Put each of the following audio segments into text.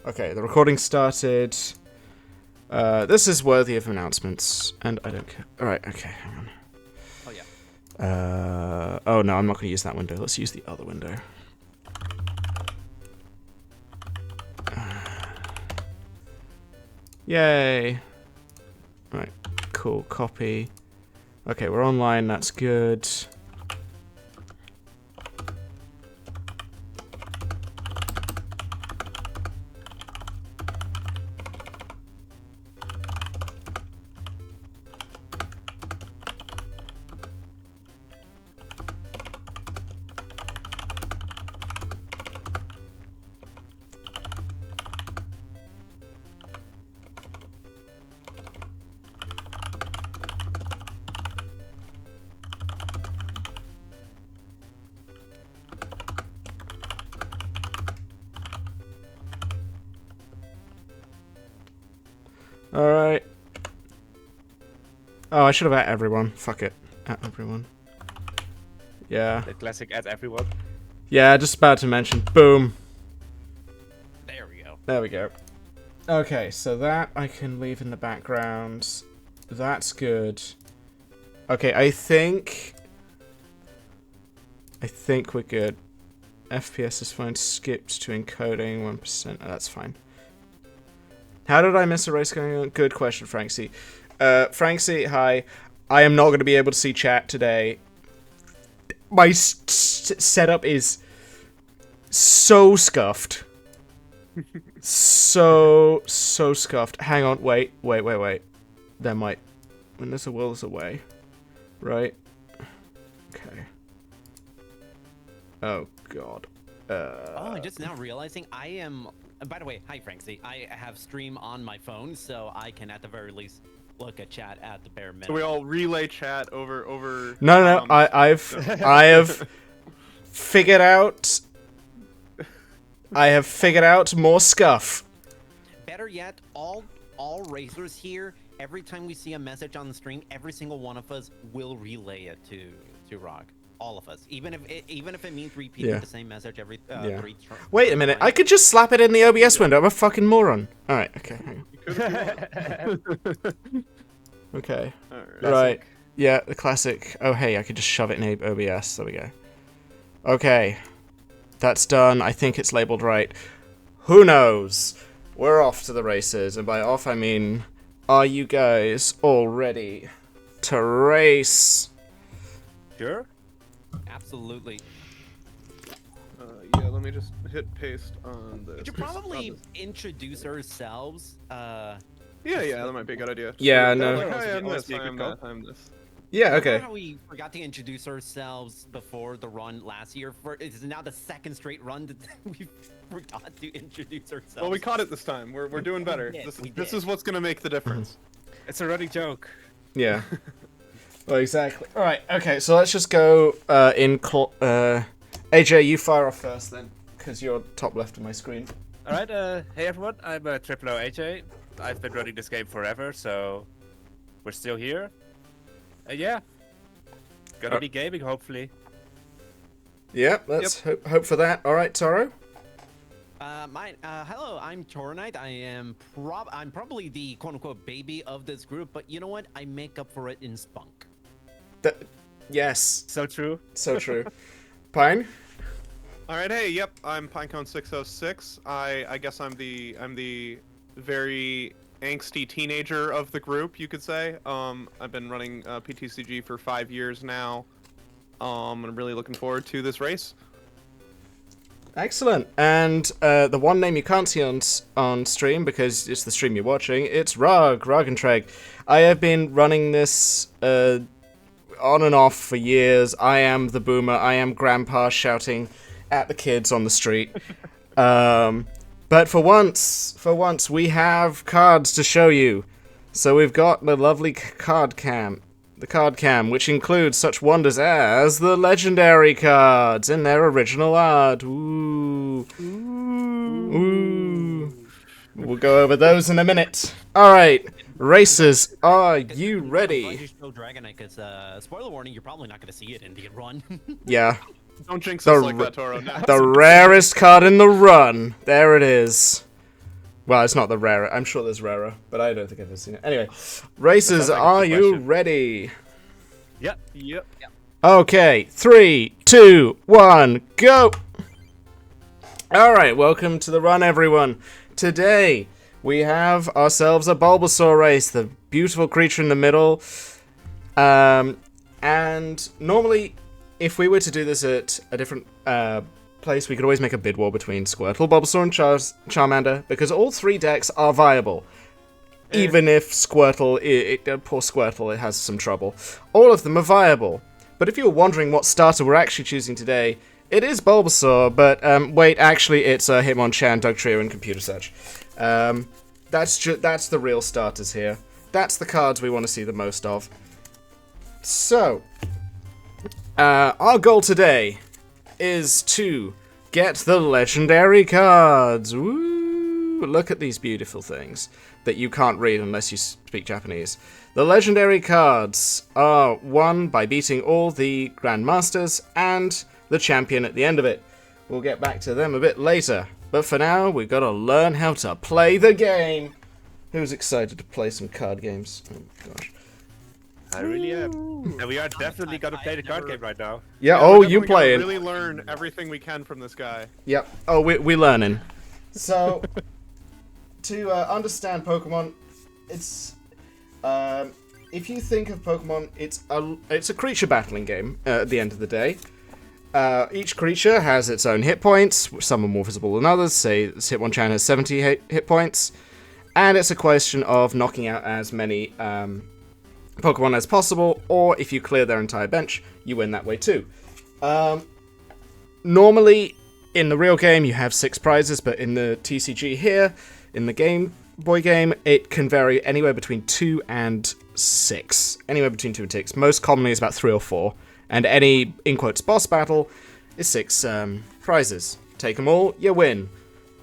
Okay, the recording started. This is worthy of announcements, and I don't care. Alright, okay, hang on. Oh, yeah. Oh no, I'm not going to use that window. Let's use the other window. Yay! Right, cool, copy. Okay, we're online, that's good. Alright. Oh, I should have at everyone. Fuck it. At everyone. Yeah. The classic at everyone. Yeah, just about to mention. Boom. There we go. There we go. Okay, so that I can leave in the background. That's good. Okay, I think we're good. FPS is fine. Skipped to encoding 1%. Oh, that's fine. How did I miss a race going on? Good question, Frank C. Frank C, hi. I am not going to be able to see chat today. My setup is so scuffed. so scuffed. Hang on, wait. There might... When there's a will, there's a way. Right? Okay. Oh, God. Oh, I'm just now realizing I am... By the way, hi, Franksy. I have stream on my phone, so I can at the very least look at chat at the bare minimum. So we all relay chat over. No. I have figured out. I have figured out more scuff. Better yet, all racers here. Every time we see a message on the stream, every single one of us will relay it to Rock. All of us, even if it means repeating the same message every 3 times. Wait a minute, I could just slap it in the OBS window. I'm a fucking moron. All right, okay. Hang on. Okay. Right. Yeah, the classic. Oh hey, I could just shove it in OBS. There we go. Okay, that's done. I think it's labeled right. Who knows? We're off to the races, and by off I mean, are you guys all ready to race? Sure. Absolutely. Yeah, let me just hit paste on this. We should probably introduce ourselves. Yeah, that might be a good idea. Yeah, So, no. like, hi, I'm Always this, be a good call. I'm this. Yeah, okay. Remember how we forgot to introduce ourselves before the run last year? It is now the second straight run that we forgot to introduce ourselves. Well, we caught it this time. We're doing better. This is what's gonna make the difference. It's a running joke. Yeah. Well, exactly. All right. Okay. So let's just go AJ, you fire off first then, because you're top left of my screen. All right. Hey everyone. I'm Triple O AJ. I've been running this game forever, so we're still here. Yeah. Gonna be gaming, hopefully. Yeah. Let's hope for that. All right, Toro. Hello, I'm Toronite. I'm probably the quote-unquote baby of this group, but you know what? I make up for it in spunk. Yes. So true. So true. Pine. All right. Hey, yep. I'm Pinecone 606. I guess I'm the very angsty teenager of the group, you could say. I've been running PTCG for 5 years now. I'm really looking forward to this race. Excellent. And the one name you can't see on stream because it's the stream you're watching, it's Rogentreg. I have been running this on and off for years. I am the boomer. I am grandpa shouting at the kids on the street. But for once, we have cards to show you. So we've got the lovely card cam, which includes such wonders as the legendary cards in their original art. Ooh. We'll go over those in a minute. All right, racers, are you ready? Spoiler warning, you're probably not going to see it in the run. Yeah. Don't jinx us like that, Toro. No. The rarest card in the run. There it is. Well, it's not the rarer. I'm sure there's rarer, but I don't think I've ever seen it. Anyway, racers, are you ready? Yep. Okay, 3, 2, 1, go! Alright, welcome to the run, everyone. Today, we have ourselves a Bulbasaur race, the beautiful creature in the middle. And normally, if we were to do this at a different place, we could always make a bid war between Squirtle, Bulbasaur, and Charmander, because all three decks are viable. Even if Squirtle, poor Squirtle, it has some trouble. All of them are viable. But if you're wondering what starter we're actually choosing today, it is Bulbasaur, but wait, actually it's Hitmonchan, Dugtrio, and Computer Search. That's the real starters here. That's the cards we want to see the most of. So, our goal today is to get the legendary cards. Woo! Look at these beautiful things that you can't read unless you speak Japanese. The legendary cards are won by beating all the Grandmasters and the champion at the end of it. We'll get back to them a bit later. But for now, we've got to learn how to play the game. Who's excited to play some card games? Oh, gosh. I really am. And we are definitely going to play the card game right now. Yeah, you play it. Really learn everything we can from this guy. Yep. Oh, we're learning. So, to understand Pokemon, it's... if you think of Pokemon, it's a creature battling game at the end of the day. Each creature has its own hit points, some are more visible than others. Say Hitmonchan has 70 hit points, and it's a question of knocking out as many Pokemon as possible, or if you clear their entire bench, you win that way too. Normally, in the real game, you have 6 prizes, but in the TCG here, in the Game Boy game, it can vary anywhere between 2 and 6. Anywhere between 2 and 6. Most commonly is about 3 or 4. And any, in quotes, boss battle is 6 prizes. Take them all, you win.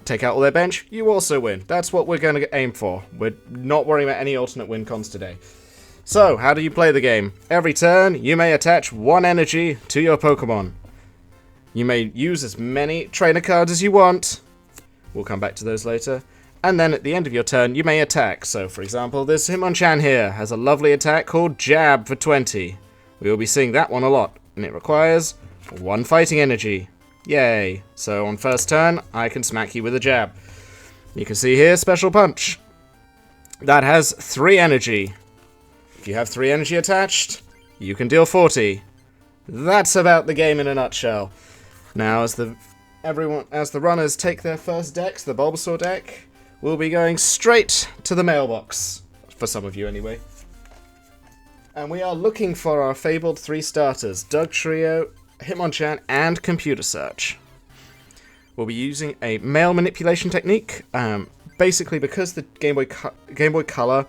Take out all their bench, you also win. That's what we're going to aim for. We're not worrying about any alternate win cons today. So, how do you play the game? Every turn, you may attach 1 energy to your Pokemon. You may use as many trainer cards as you want. We'll come back to those later. And then at the end of your turn, you may attack. So, for example, this Hitmonchan here has a lovely attack called Jab for 20. We will be seeing that one a lot, and it requires 1 fighting energy. Yay. So on first turn, I can smack you with a jab. You can see here, Special Punch. That has 3 energy. If you have 3 energy attached, you can deal 40. That's about the game in a nutshell. Now, as the runners take their first decks, the Bulbasaur deck, we'll be going straight to the mailbox. For some of you, anyway. And we are looking for our fabled 3 starters, Dugtrio, Hitmonchan, and Computer Search. We'll be using a mail manipulation technique, basically because the Game Boy Color,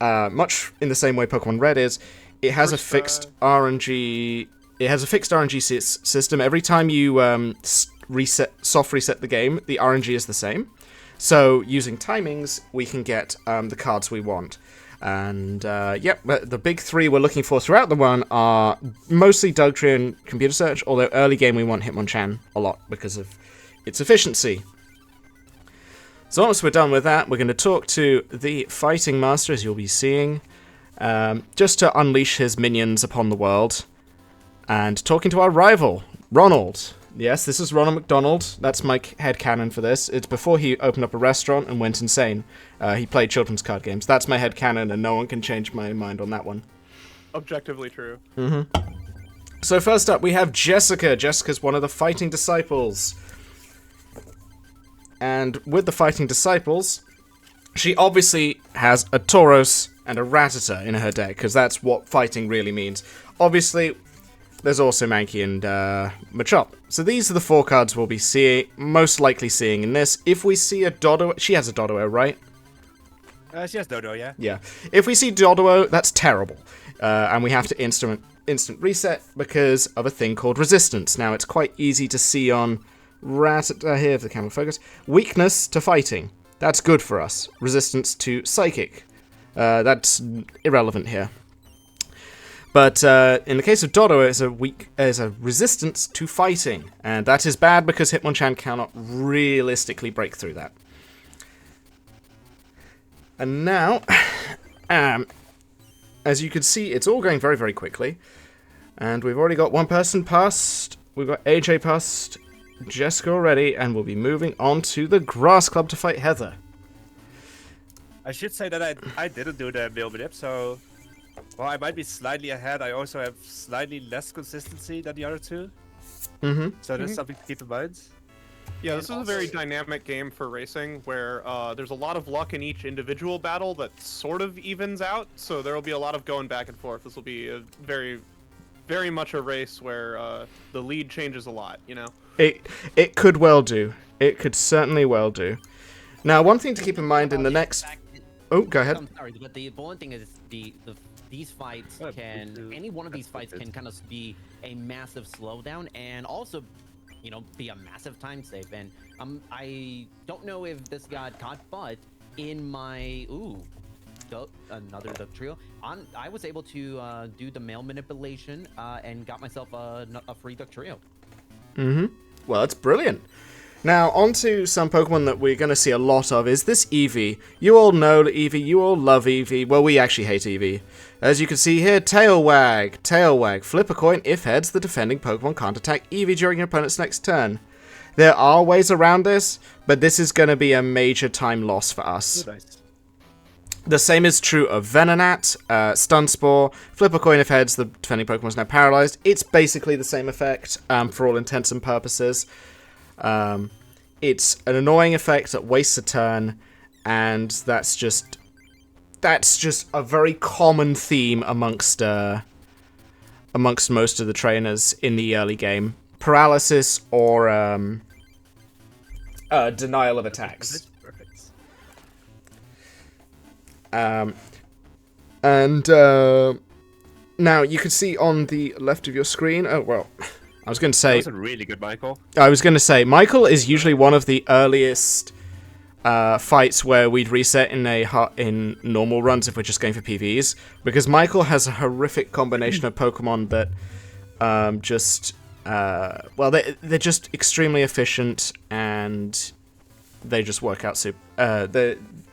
much in the same way Pokemon Red is, it has a fixed RNG. It has a fixed RNG system. Every time you soft reset the game, the RNG is the same. So using timings, we can get the cards we want. And, yep, the big 3 we're looking for throughout the run are mostly Dugtrio and Computer Search, although early game we want Hitmonchan a lot because of its efficiency. So once we're done with that, we're going to talk to the Fighting Master, as you'll be seeing, just to unleash his minions upon the world, and talking to our rival, Ronald. Yes, this is Ronald McDonald. That's my headcanon for this. It's before he opened up a restaurant and went insane. He played children's card games. That's my headcanon, and no one can change my mind on that one. Objectively true. Mm-hmm. So first up, we have Jessica. Jessica's one of the Fighting Disciples. And with the Fighting Disciples, she obviously has a Tauros and a Rattata in her deck, because that's what fighting really means. Obviously, there's also Mankey and Machop. So these are the 4 cards we'll be most likely seeing in this. If we see a Doduo... She has a Doduo, right? She has Dodo, yeah. Yeah. If we see Doduo, that's terrible. And we have to instant reset because of a thing called Resistance. Now, it's quite easy to see on Rattata here, if the camera focus. Weakness to Fighting. That's good for us. Resistance to Psychic. That's irrelevant here. But in the case of Dodo, there's a resistance to fighting, and that is bad because Hitmonchan cannot realistically break through that. And now, as you can see, it's all going very, very quickly. And we've already got one person past. We've got AJ past Jessica already, and we'll be moving on to the Grass Club to fight Heather. I should say that I didn't do the Manip, so while I might be slightly ahead, I also have slightly less consistency than the other two. Mm-hmm. So that's something to keep in mind. Yeah, this is a very dynamic game for racing, where there's a lot of luck in each individual battle that sort of evens out, so there will be a lot of going back and forth. This will be a very, very much a race where the lead changes a lot, you know? It could well do. It could certainly well do. Now, one thing to keep in mind in the next... Oh, go ahead. I'm sorry, but the one thing is these fights can... Any one of these fights can kind of be a massive slowdown and also, you know, be a massive time save. And I don't know if this got caught, but in my... another Dugtrio. I was able to do the mail manipulation and got myself a free Dugtrio. Mm-hmm. Well, that's brilliant. Now, on to some Pokemon that we're going to see a lot of is this Eevee. You all know Eevee, you all love Eevee. Well, we actually hate Eevee. As you can see here, Tail Wag. Tail Wag. Flip a coin. If heads, the defending Pokemon can't attack Eevee during your opponent's next turn. There are ways around this, but this is going to be a major time loss for us. Nice. The same is true of Venonat, Stun Spore, Flip a coin if heads, the defending Pokemon is now paralyzed. It's basically the same effect for all intents and purposes. It's an annoying effect that wastes a turn, and that's just a very common theme amongst most of the trainers in the early game. Paralysis or denial of attacks. Now you can see on the left of your screen. Oh well, I was going to say. That was a really good Michael. I was going to say Michael is usually one of the earliest fights where we'd reset in normal runs if we're just going for PVs, because Michael has a horrific combination of Pokemon that they're just extremely efficient and they just work out super.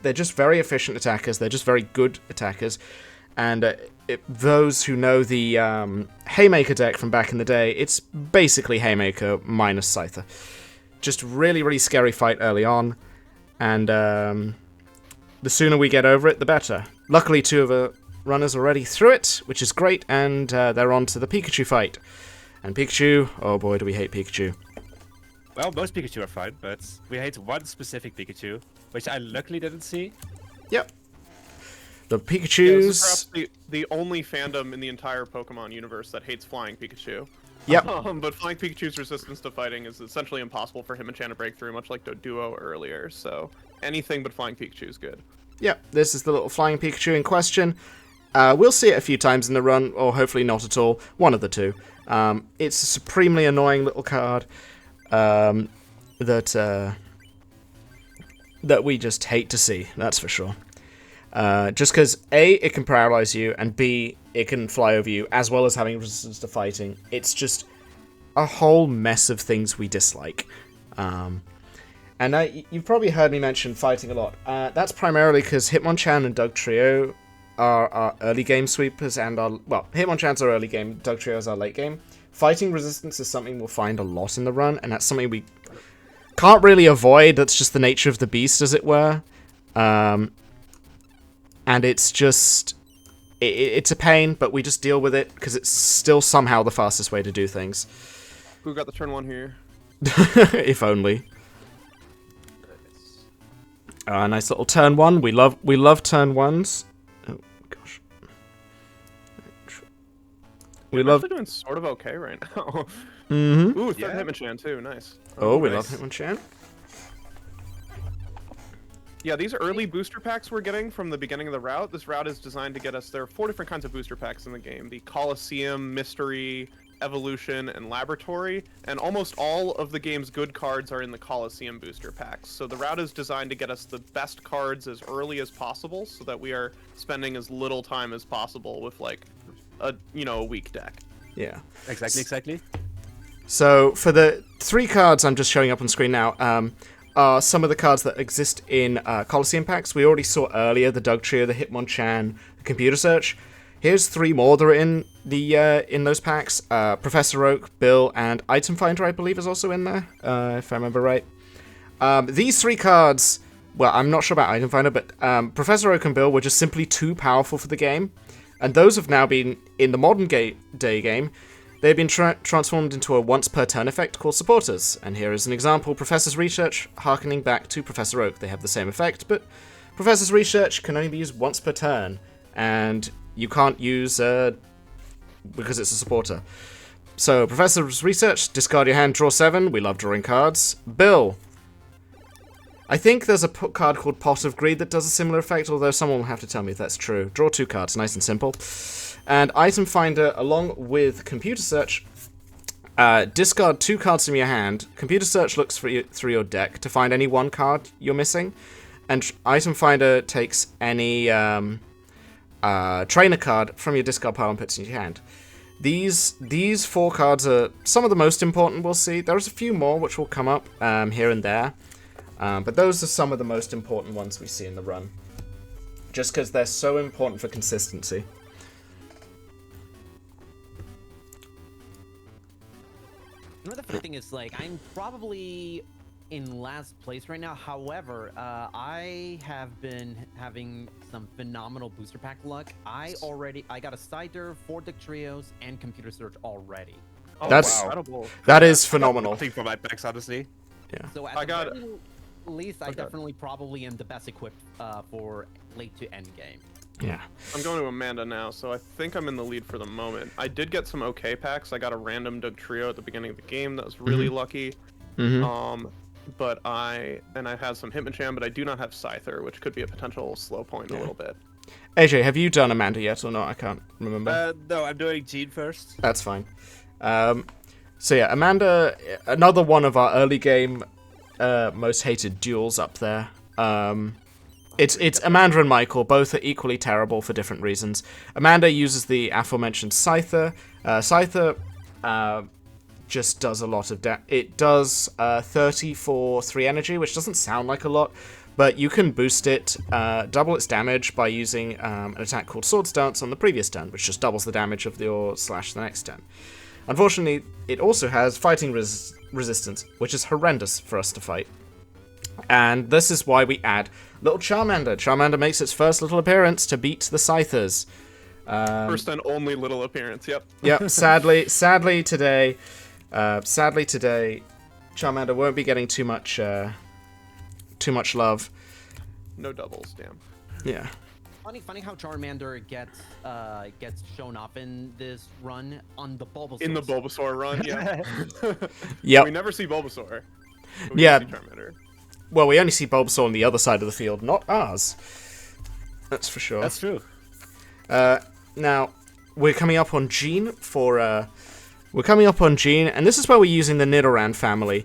They're just very efficient attackers. They're just very good attackers. And those who know the Haymaker deck from back in the day, it's basically Haymaker minus Scyther. Just really, really scary fight early on. And the sooner we get over it, the better. Luckily, two of the runners already through it, which is great. And they're on to the Pikachu fight. And Pikachu, oh boy, do we hate Pikachu. Well, most Pikachu are fine, but we hate one specific Pikachu, which I luckily didn't see. Yep. The Yeah, this Pikachus... is perhaps the only fandom in the entire Pokemon universe that hates Flying Pikachu. Yep. But Flying Pikachu's resistance to fighting is essentially impossible for Hitmonchan to break through, much like the Duo earlier, so anything but Flying Pikachu is good. Yep, this is the little Flying Pikachu in question. We'll see it a few times in the run, or hopefully not at all. One of the two. It's a supremely annoying little card that we just hate to see, that's for sure. Just because, A, it can paralyze you, and B, it can fly over you, as well as having resistance to fighting. It's just a whole mess of things we dislike. And you've probably heard me mention fighting a lot. That's primarily because Hitmonchan and Dugtrio are our early game sweepers, and Hitmonchan's our early game, Dugtrio's our late game. Fighting resistance is something we'll find a lot in the run, and that's something we can't really avoid. That's just the nature of the beast, as it were. And it's just... It's a pain, but we just deal with it, because it's still somehow the fastest way to do things. Who got the turn one here? If only. Nice little turn one. We love turn ones. Oh, gosh. We're actually doing sort of okay right now. Mm-hmm. Ooh, third Hitmonchan too, nice. Oh, we nice. love Hitmonchan. Yeah, these early booster packs we're getting from the beginning of the route, this route is designed to get us, there are 4 different kinds of booster packs in the game. The Coliseum, Mystery, Evolution, and Laboratory, and almost all of the game's good cards are in the Coliseum booster packs. So the route is designed to get us the best cards as early as possible, so that we are spending as little time as possible with, like, a weak deck. Yeah. Exactly. So, for the 3 cards I'm just showing up on screen now, are some of the cards that exist in Coliseum packs. We already saw earlier the Dugtrio, the Hitmonchan, the Computer Search. Here's 3 more that are in those packs. Professor Oak, Bill, and Item Finder, I believe, is also in there, if I remember right. These 3 cards, well, I'm not sure about Item Finder, but Professor Oak and Bill were just simply too powerful for the game. And those have now been, in the modern day game, they've been transformed into a once-per-turn effect called Supporters. And here is an example, Professor's Research, harkening back to Professor Oak. They have the same effect, but Professor's Research can only be used once per turn. And you can't use because it's a supporter. So, Professor's Research, discard your hand, draw 7. We love drawing cards. Bill. I think there's a card called Pot of Greed that does a similar effect, although someone will have to tell me if that's true. Draw 2 cards, nice and simple. And Item Finder, along with Computer Search, discard 2 cards from your hand. Computer Search looks through your deck to find any 1 card you're missing. And Item Finder takes any trainer card from your discard pile and puts it in your hand. These 4 cards are some of the most important we'll see. There's a few more which will come up here and there. But those are some of the most important ones we see in the run. Just because they're so important for consistency. Another funny thing is, like, I'm probably in last place right now. However, I have been having some phenomenal booster pack luck. I got a Scyther, 4 Dugtrios, and Computer Search already. Oh, That's incredible. That is phenomenal. Nothing for my packs, honestly. Yeah. So at the very least, I definitely probably am the best equipped for late to end game. Yeah. I'm going to Amanda now, so I think I'm in the lead for the moment. I did get some okay packs. I got a random Dugtrio at the beginning of the game that was really lucky. But I had some Hitmonchan, but I do not have Scyther, which could be a potential slow point a little bit. AJ, have you done Amanda yet or not? I can't remember. No, I'm doing Gene first. That's fine. So yeah, Amanda, another one of our early game most hated duels up there. It's Amanda and Michael. Both are equally terrible for different reasons. Amanda uses the aforementioned Scyther. Scyther just does a lot of it does 30 for 3 energy, which doesn't sound like a lot, but you can boost it, double its damage by using an attack called Swords Dance on the previous turn, which just doubles the damage of your slash the next turn. Unfortunately, it also has fighting resistance, which is horrendous for us to fight. And this is why we add little Charmander. Charmander makes its first little appearance to beat the Scythers. First and only little appearance, yep. Yep, sadly today, Charmander won't be getting too much love. No doubles, damn. Yeah. Funny how Charmander gets shown off in this run on the Bulbasaur. In the Bulbasaur run, yeah. Yep. We never see Bulbasaur. But we Yeah. see Charmander. Well, we only see Bulbasaur on the other side of the field, not ours. That's for sure. That's true. Now, we're coming up on Gene and this is where we're using the Nidoran family.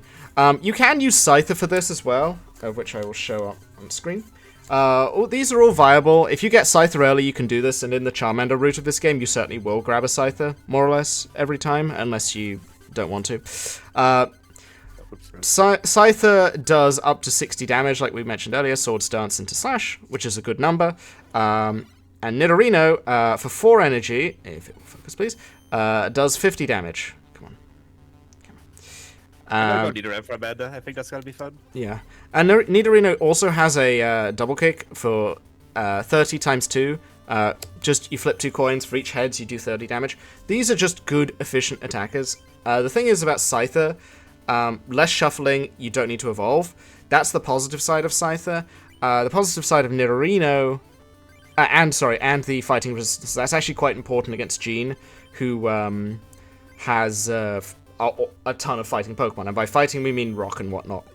You can use Scyther for this as well, of which I will show up on screen. These are all viable. If you get Scyther early, you can do this, and in the Charmander route of this game, you certainly will grab a Scyther, more or less, every time, unless you don't want to. Scyther does up to 60 damage, like we mentioned earlier, Swords Dance into Slash, which is a good number. And Nidorino, for 4 energy, if it will focus please, does 50 damage. Come on. I'm going to Nidoran for Amanda. I think that's going to be fun. Yeah. And Nidorino also has a double kick for 30 times 2. Just you flip 2 coins for each heads, you do 30 damage. These are just good, efficient attackers. The thing is about Scyther, less shuffling, you don't need to evolve. That's the positive side of Scyther. The positive side of Nidorino, and the fighting resistance, that's actually quite important against Gene, who has a ton of fighting Pokemon. And by fighting, we mean rock and whatnot.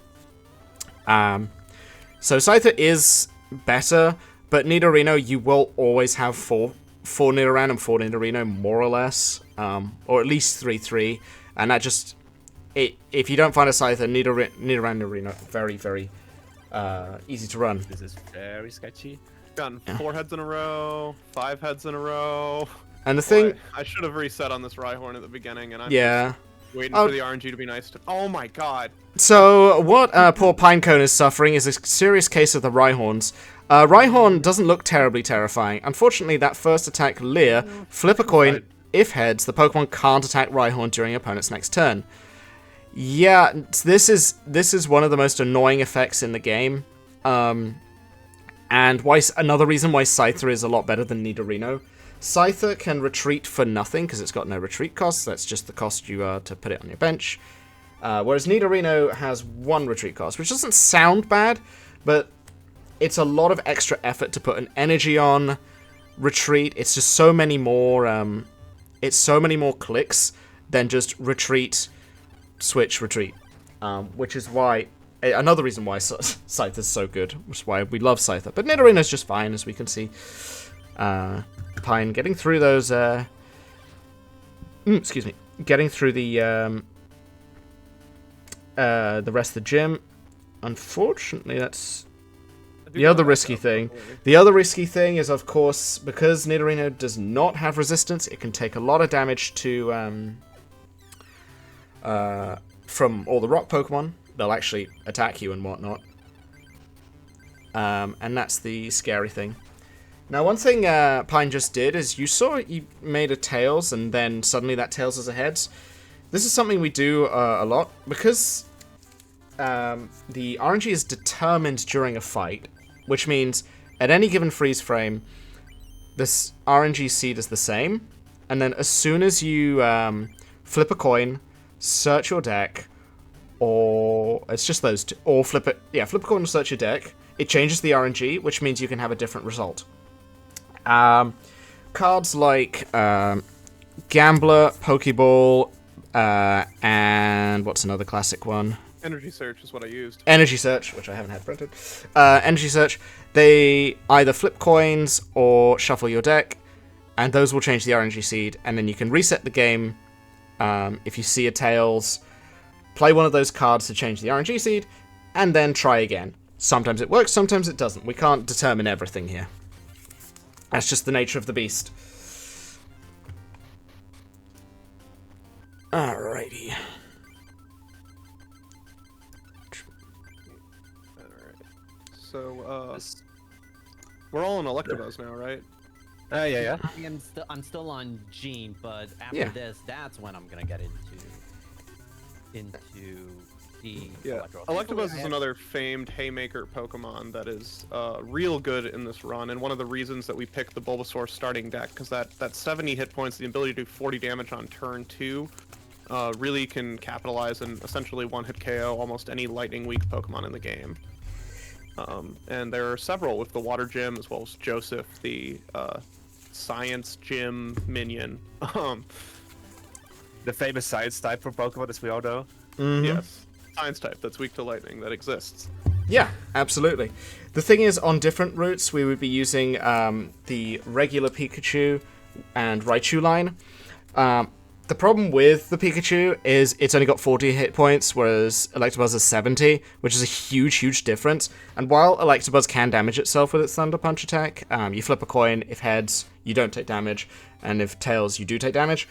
So Scyther is better, but Nidorino, you will always have 4 Nidoran and 4 Nidorino, more or less. Or at least 3-3. And that just... if you don't find a Scyther, Nidorino, very, very easy to run. This is very sketchy. Gotten 4 heads in a row, 5 heads in a row. And the thing... I should have reset on this Rhyhorn at the beginning, and Yeah. Waiting for the RNG to be nice. Oh my god. So, what poor Pinecone is suffering is a serious case of the Rhyhorns. Rhyhorn doesn't look terribly terrifying. Unfortunately, that first attack, Leer, flip a coin. If heads, the Pokemon can't attack Rhyhorn during opponent's next turn. Yeah, this is one of the most annoying effects in the game. And another reason why Scyther is a lot better than Nidorino. Scyther can retreat for nothing because it's got no retreat cost. That's just the cost you are to put it on your bench. Whereas Nidorino has 1 retreat cost, which doesn't sound bad, but it's a lot of extra effort to put an energy on retreat. It's just so many more. It's so many more clicks than just retreat, switch, retreat. Which is why another reason why Scyther is so good, which is why we love Scyther. But Nidorino's just fine, as we can see. Pine getting through those. Excuse me, getting through the rest of the gym. Unfortunately, that's the other risky thing. The other risky thing is, of course, because Nidorino does not have resistance, it can take a lot of damage to from all the rock Pokemon. They'll actually attack you and whatnot. And that's the scary thing. Now, one thing Pine just did is you saw he made a Tails, and then suddenly that Tails is a Heads. This is something we do a lot, because the RNG is determined during a fight, which means at any given freeze frame, this RNG seed is the same, and then as soon as you flip a coin, search your deck, or it's just those two, or flip a coin or search your deck, it changes the RNG, which means you can have a different result. Cards like Gambler, Pokeball, and what's another classic one? Energy Search is what I used. Energy Search, which I haven't had printed. Energy Search, they either flip coins or shuffle your deck, and those will change the RNG seed, and then you can reset the game if you see a Tails, play one of those cards to change the RNG seed, and then try again. Sometimes it works, sometimes it doesn't. We can't determine everything here. That's just the nature of the beast. Alrighty. Alright. So, we're all in Electabuzz now, right? Yeah. I'm still on Gene, but after this, that's when I'm gonna get into the Electabuzz is another famed Haymaker Pokemon that is real good in this run, and one of the reasons that we picked the Bulbasaur starting deck, because that 70 hit points, the ability to do 40 damage on turn 2, really can capitalize and essentially one-hit KO almost any lightning-weak Pokemon in the game. And there are several with the Water Gym, as well as Joseph, the Science Gym minion. The famous Science type for Pokemon, as we all know. Mm-hmm. Yes. Science type that's weak to lightning that exists. Yeah, absolutely. The thing is, on different routes, we would be using the regular Pikachu and Raichu line. The problem with the Pikachu is it's only got 40 hit points, whereas Electabuzz has 70, which is a huge, huge difference. And while Electabuzz can damage itself with its Thunder Punch attack, you flip a coin, if heads, you don't take damage, and if tails, you do take damage.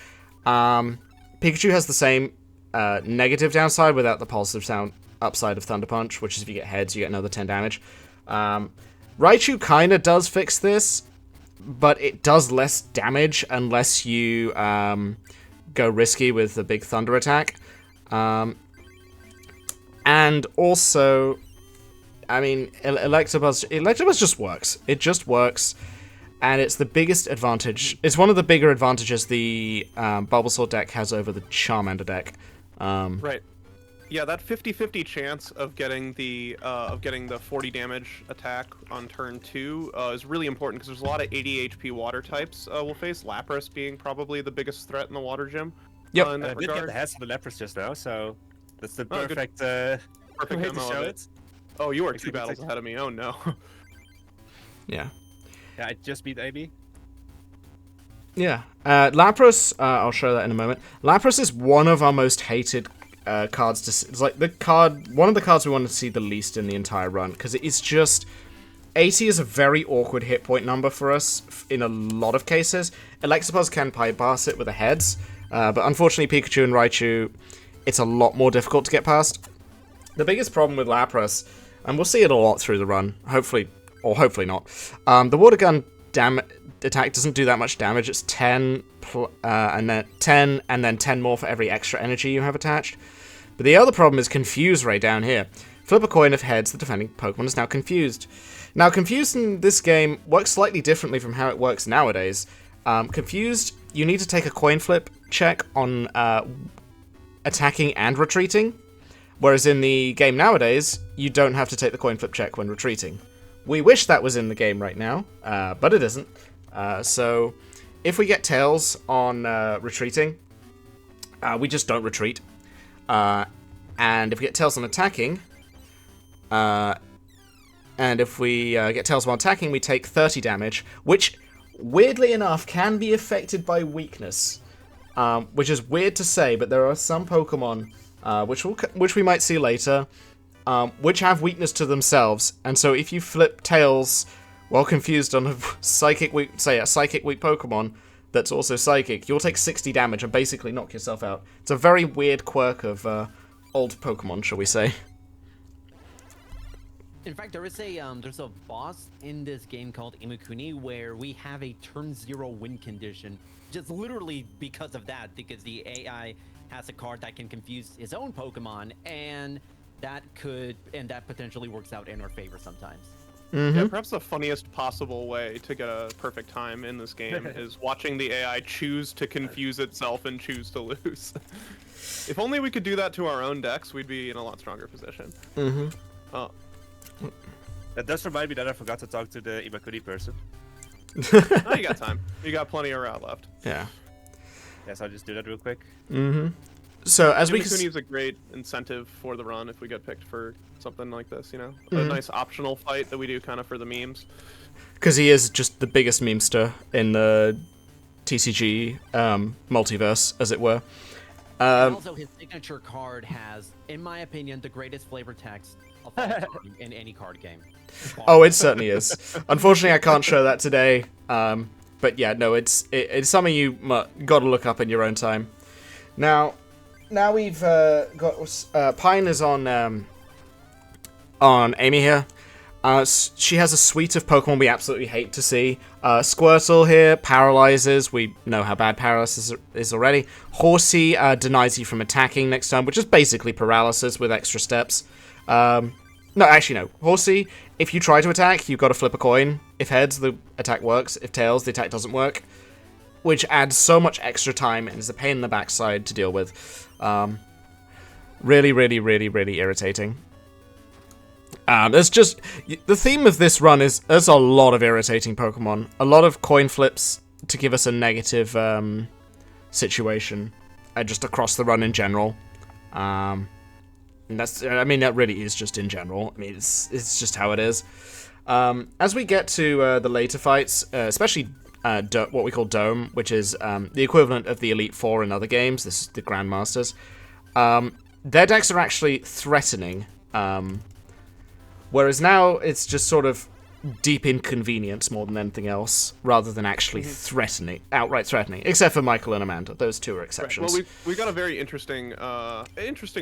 Pikachu has the same negative downside without the positive upside of Thunder Punch, which is if you get heads, you get another 10 damage. Raichu kind of does fix this, but it does less damage unless you go risky with the big Thunder attack. And also, I mean, Electabuzz just works. It just works. And it's the biggest advantage. It's one of the bigger advantages the Bulbasaur deck has over the Charmander deck. Right. Yeah, that 50-50 chance of getting the 40 damage attack on turn 2 is really important because there's a lot of 80 HP water types we'll face. Lapras being probably the biggest threat in the water gym. Yep. In that I did regard. get the heads of the Lapras just now, so that's the Oh, perfect Perfect way to demo show of it. Oh, you are Actually, 2 battles ahead of me. Oh no. Yeah. Yeah, I just beat AB. Yeah. Lapras, I'll show that in a moment. Lapras is one of our most hated cards to see. It's like one of the cards we want to see the least in the entire run, because it is just 80 is a very awkward hit point number for us in a lot of cases. Electabuzz can bypass it with a heads, But unfortunately, Pikachu and Raichu, it's a lot more difficult to get past. The biggest problem with Lapras, and we'll see it a lot through the run, hopefully, or hopefully not, the Water Gun attack doesn't do that much damage. It's 10, and then 10, and then 10 more for every extra energy you have attached. But the other problem is Confuse Ray down here. Flip a coin if heads, the defending Pokemon is now confused. Now, Confused in this game works slightly differently from how it works nowadays. Confused, you need to take a coin flip check on attacking and retreating, whereas in the game nowadays, you don't have to take the coin flip check when retreating. We wish that was in the game right now, but it isn't. So, if we get Tails on retreating, we just don't retreat. And if we get Tails on attacking, and if we get Tails while attacking, we take 30 damage, which, weirdly enough, can be affected by weakness. Which is weird to say, but there are some Pokemon, which we might see later, which have weakness to themselves. And so if you flip Tails while confused on a psychic weak, say a psychic weak Pokemon that's also psychic, you'll take 60 damage and basically knock yourself out. It's a very weird quirk of old Pokemon, shall we say. In fact, there's a boss in this game called Imukuni where we have a turn 0 win condition, just literally because of that, because the AI has a card that can confuse his own Pokemon, and that potentially works out in our favor sometimes. Mm-hmm. Yeah, perhaps the funniest possible way to get a perfect time in this game is watching the AI choose to confuse itself and choose to lose. If only we could do that to our own decks, we'd be in a lot stronger position. Mm-hmm. Oh. That does remind me that I forgot to talk to the Imakuni person. Oh, you got time. You got plenty of route left. Yeah. Yes, I'll just do that real quick. Mm-hmm. So as we Imakuni is a great incentive for the run if we get picked for something like this, you know? A Mm-hmm. nice optional fight that we do kind of for the memes. Because he is just the biggest memester in the TCG multiverse, as it were. And also, his signature card has, in my opinion, the greatest flavor text of all time in any card game. Oh, it certainly is. Unfortunately, I can't show that today. But yeah, no, it's something you got to look up in your own time. Now we've got Pine is on Amy here. She has a suite of Pokemon we absolutely hate to see. Squirtle here paralyzes. We know how bad paralysis is already. Horsey denies you from attacking next turn, which is basically paralysis with extra steps. No, actually no. Horsey, if you try to attack, you've got to flip a coin. If heads, the attack works. If tails, the attack doesn't work. Which adds so much extra time and is a pain in the backside to deal with. Really, really, really, really irritating. There's just... The theme of this run is there's a lot of irritating Pokemon. A lot of coin flips to give us a negative situation. Just across the run in general. And that's, I mean, that really is just in general. I mean, it's just how it is. As we get to the later fights, especially what we call Dome, which is the equivalent of the Elite Four in other games. This is the Grandmasters. Their decks are actually threatening. Whereas now it's just sort of deep inconvenience more than anything else, rather than actually threatening, outright threatening. Except for Michael and Amanda, those two are exceptions. Right. Well, we got a very interesting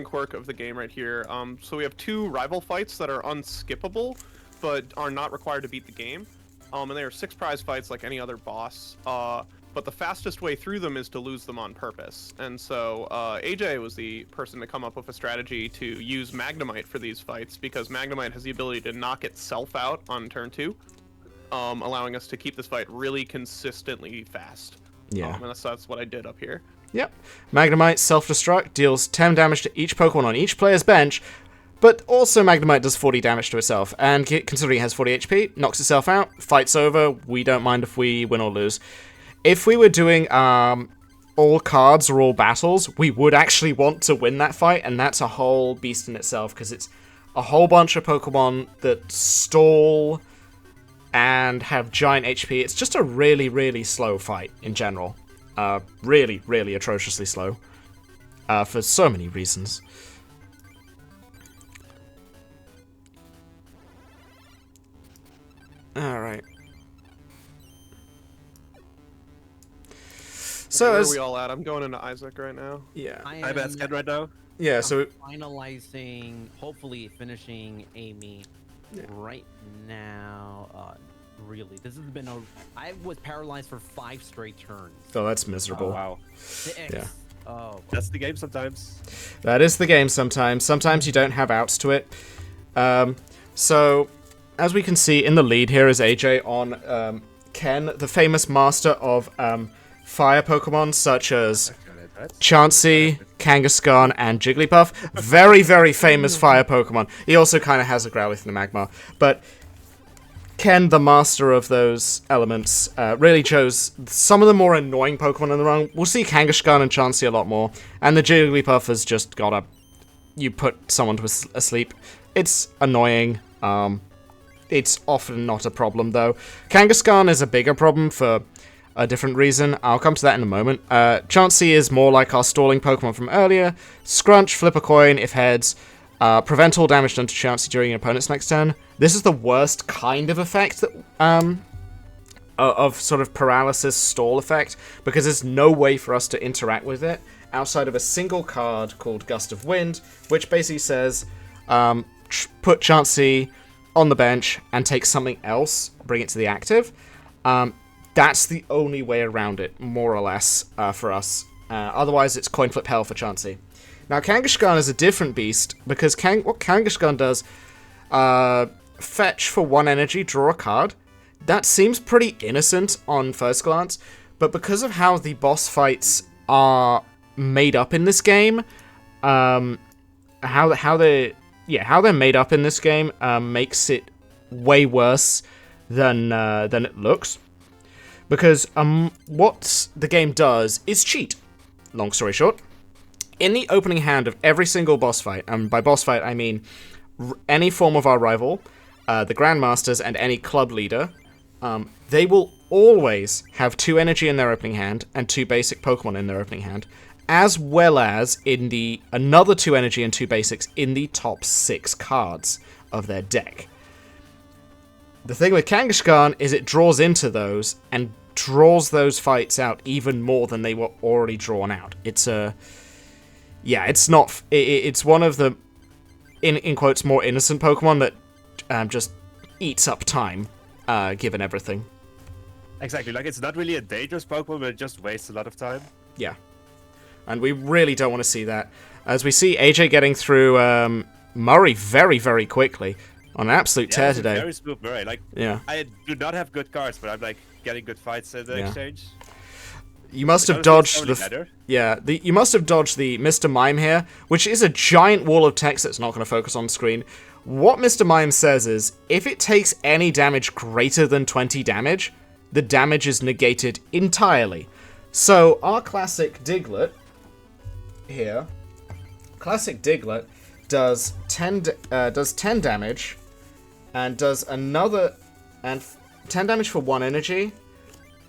quirk of the game right here. So we have two rival fights that are unskippable, but are not required to beat the game. And they are 6 prize fights like any other boss. But the fastest way through them is to lose them on purpose. And so AJ was the person to come up with a strategy to use Magnemite for these fights, because Magnemite has the ability to knock itself out on turn 2, allowing us to keep this fight really consistently fast. Yeah. And that's what I did up here. Yep. Magnemite self-destruct deals 10 damage to each Pokemon on each player's bench, but also Magnemite does 40 damage to itself. And considering it has 40 HP, knocks itself out, fight's over, we don't mind if we win or lose. If we were doing all cards or all battles, we would actually want to win that fight, and that's a whole beast in itself, because it's a whole bunch of Pokemon that stall and have giant HP. It's just a really, really slow fight in general. Really, really atrociously slow. For so many reasons. Alright. So Where as are we all at? I'm going into Isaac right now. yeah, I'm at scan right now. yeah. So finalizing, hopefully finishing Amy right now. Really, this has been I was paralyzed for 5 straight turns. oh, that's miserable. Oh, wow. 6. Yeah. Oh. That's the game sometimes. That is the game sometimes. Sometimes you don't have outs to it. So, as we can see in the lead here is AJ on Ken, the famous master of fire Pokemon such as Chansey, Kangaskhan, and Jigglypuff. Very, very famous fire Pokemon. He also kind of has a Growlithe and a Magmar. But Ken, the master of those elements, really chose some of the more annoying Pokemon in the run. We'll see Kangaskhan and Chansey a lot more. And the Jigglypuff has just got a... You put someone to asleep. It's annoying. It's often not a problem, though. Kangaskhan is a bigger problem for a different reason. I'll come to that in a moment. Chansey is more like our stalling Pokemon from earlier. Scrunch, flip a coin if heads. Prevent all damage done to Chansey during an opponent's next turn. This is the worst kind of effect that, of sort of paralysis stall effect, because there's no way for us to interact with it outside of a single card called Gust of Wind, which basically says, put Chansey on the bench and take something else, bring it to the active. That's the only way around it, more or less, for us. Otherwise, it's coin flip hell for Chansey. Now, Kangaskhan is a different beast, because what Kangaskhan does, fetch for 1 energy, draw a card. That seems pretty innocent on first glance, but because of how the boss fights are made up in this game, how they're made up in this game makes it way worse than it looks. Because what the game does is cheat. Long story short, in the opening hand of every single boss fight, and by boss fight I mean any form of our rival, the Grandmasters and any club leader, they will always have 2 energy in their opening hand and 2 basic Pokemon in their opening hand, as well as in the another 2 energy and 2 basics in the top 6 cards of their deck. The thing with Kangaskhan is it draws into those and draws those fights out even more than they were already drawn out. It's it's one of the in quotes more innocent Pokemon that just eats up time given everything. Exactly, like it's not really a dangerous Pokemon, but it just wastes a lot of time. Yeah. And we really don't want to see that. As we see AJ getting through Murray very, very quickly on an absolute tear today. Very smooth Murray. Like, I do not have good cards, but I'm like getting good fights in the exchange. You must have dodged you must have dodged the Mr. Mime here, which is a giant wall of text that's not going to focus on screen. What Mr. Mime says is, if it takes any damage greater than 20 damage, the damage is negated entirely. So our classic Diglett here, does 10 damage and does another 10 damage for 1 energy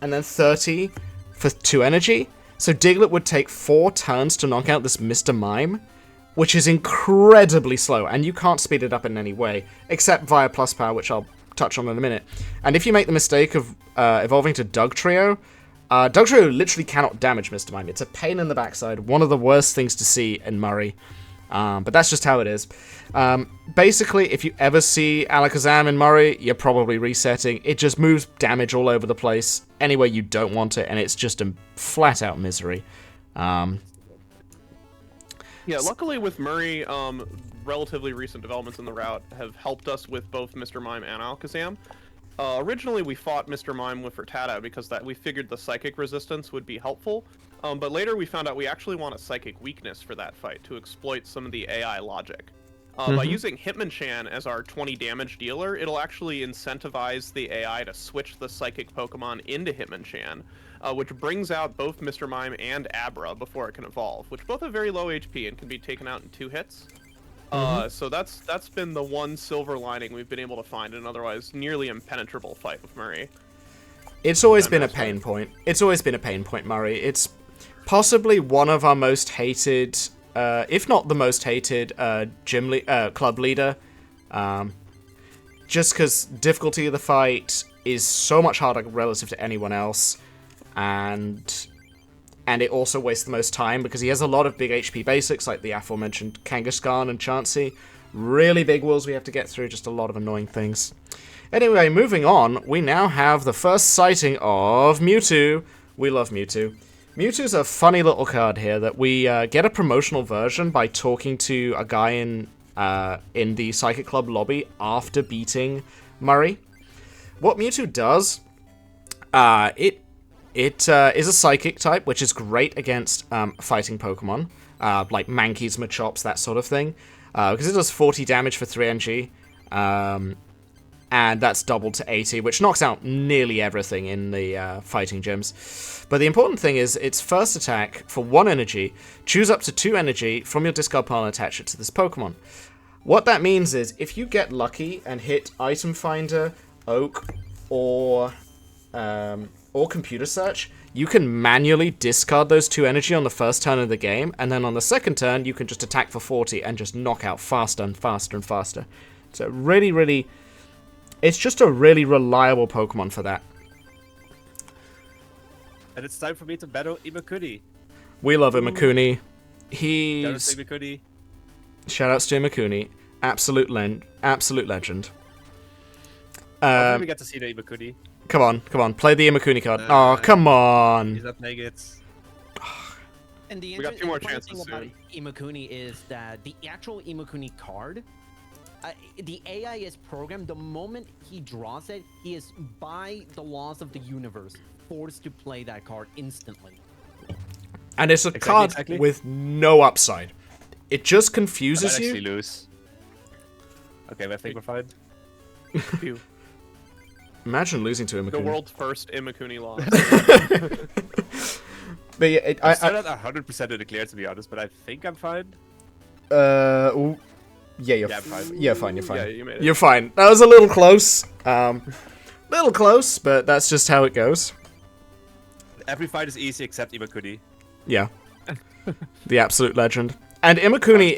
and then 30 for 2 energy. So Diglett would take 4 turns to knock out this Mr. Mime, which is incredibly slow, and you can't speed it up in any way, except via plus power, which I'll touch on in a minute. And if you make the mistake of evolving to Dugtrio, Dugtrio literally cannot damage Mr. Mime. It's a pain in the backside, one of the worst things to see in Murray. But that's just how it is. Basically, if you ever see Alakazam in Murray, you're probably resetting. It just moves damage all over the place, anywhere you don't want it, and it's just a flat-out misery. Yeah, luckily with Murray, relatively recent developments in the route have helped us with both Mr. Mime and Alakazam. Originally, we fought Mr. Mime with Rattata because we figured the psychic resistance would be helpful. But later we found out we actually want a psychic weakness for that fight to exploit some of the AI logic. By using Hitmonchan as our 20 damage dealer, it'll actually incentivize the AI to switch the psychic Pokemon into Hitmonchan, which brings out both Mr. Mime and Abra before it can evolve, which both have very low HP and can be taken out in 2 hits. So that's been the one silver lining we've been able to find in an otherwise nearly impenetrable fight with Murray. It's always been a pain point. It's always been a pain point, Murray. It's possibly one of our most hated, if not the most hated, club leader. Just because difficulty of the fight is so much harder relative to anyone else, and and it also wastes the most time because he has a lot of big HP basics like the aforementioned Kangaskhan and Chansey. Really big walls we have to get through, just a lot of annoying things. Anyway, moving on, we now have the first sighting of Mewtwo. We love Mewtwo. Mewtwo's a funny little card here that we get a promotional version by talking to a guy in the Psychic Club lobby after beating Murray. What Mewtwo does, it is a Psychic type, which is great against fighting Pokemon, like Mankeys, Machops, that sort of thing. Because it does 40 damage for 3 NG, and that's doubled to 80, which knocks out nearly everything in the fighting gyms. But the important thing is, its first attack, for 1 energy, choose up to 2 energy from your discard pile and attach it to this Pokemon. What that means is, if you get lucky and hit Item Finder, Oak, or Computer Search, you can manually discard those 2 energy on the first turn of the game, and then on the second turn, you can just attack for 40 and just knock out faster and faster and faster. So really, it's just a really reliable Pokemon for that. And it's time for me to battle Imakuni. We love Imakuni. Imakuni. Shoutouts to Imakuni. Absolute legend. Hopefully we get to see the Imakuni. Come on, play the Imakuni card. Oh, come on. He's not playing it. And the We got 2 more thing chances about soon. Imakuni is that the actual Imakuni card, the AI is programmed. The moment he draws it, he is, by the laws of the universe, forced to play that card instantly. And it's a card with no upside. It just confuses I you. actually lose. Okay, I think we're fine. Phew. Imagine losing to Imakuni. The world's first Imakuni loss. But yeah, I'm still not 100% in the clear, to be honest, but I think I'm fine. Yeah, you're Yeah, I'm fine. You're fine. Yeah, you made it. You're fine. That was a little close. Little close, but that's just how it goes. Every fight is easy except Imakuni. Yeah. The absolute legend. And Imakuni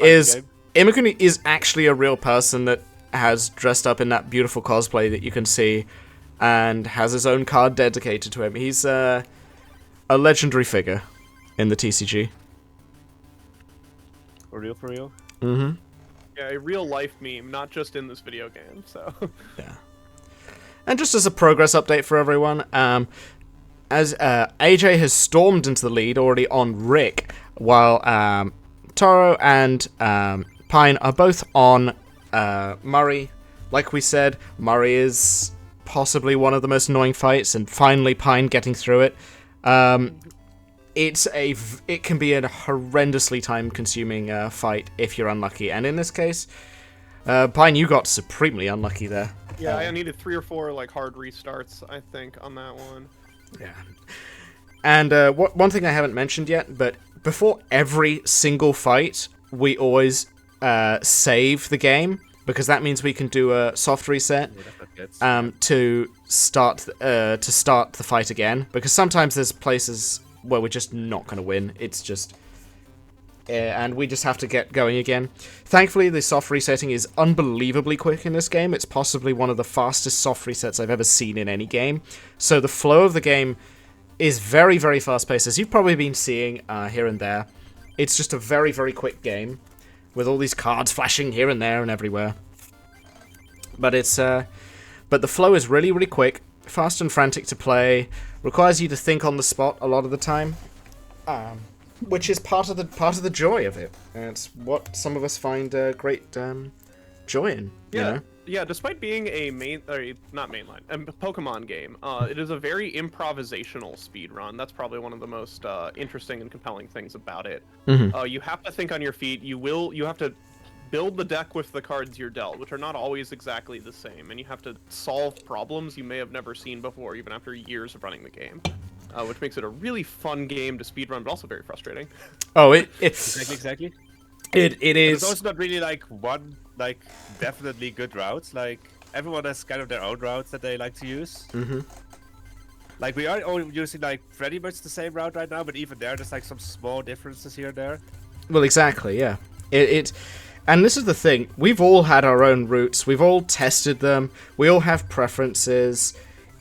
is actually a real person that has dressed up in that beautiful cosplay that you can see and has his own card dedicated to him. He's a legendary figure in the TCG. For real, for real? Mm-hmm. Yeah, a real life meme, not just in this video game, so. Yeah. And just as a progress update for everyone, as AJ has stormed into the lead already on Rick, while Taro and Pine are both on Murray. Like we said, Murray is possibly one of the most annoying fights, and finally Pine getting through it. It can be a horrendously time-consuming fight if you're unlucky, and in this case, Pine, you got supremely unlucky there. Yeah, I needed 3 or 4 like hard restarts, I think, on that one. Yeah. And one thing I haven't mentioned yet, but before every single fight, we always save the game, because that means we can do a soft reset to start the fight again. Because sometimes there's places where we're just not going to win. It's just... and we just have to get going again. Thankfully, the soft resetting is unbelievably quick in this game. It's possibly one of the fastest soft resets I've ever seen in any game. So the flow of the game is very, very fast-paced, as you've probably been seeing here and there. It's just a very, very quick game, with all these cards flashing here and there and everywhere. But but the flow is really, really quick, fast and frantic to play, requires you to think on the spot a lot of the time. Which is part of the joy of it. And it's what some of us find great joy in. Yeah, You know? yeah. Despite being a Pokemon game, it is a very improvisational speedrun. That's probably one of the most interesting and compelling things about it. Mhm. You have to think on your feet. You have to build the deck with the cards you're dealt, which are not always exactly the same, and you have to solve problems you may have never seen before, even after years of running the game. Which makes it a really fun game to speedrun, but also very frustrating. Oh, Exactly. It is. It's also not really like one definitely good routes. Like everyone has kind of their own routes that they like to use. Mhm. Like we are all using like pretty much the same route right now, but even there's like some small differences here and there. Well, exactly, yeah. And this is the thing. We've all had our own routes. We've all tested them. We all have preferences.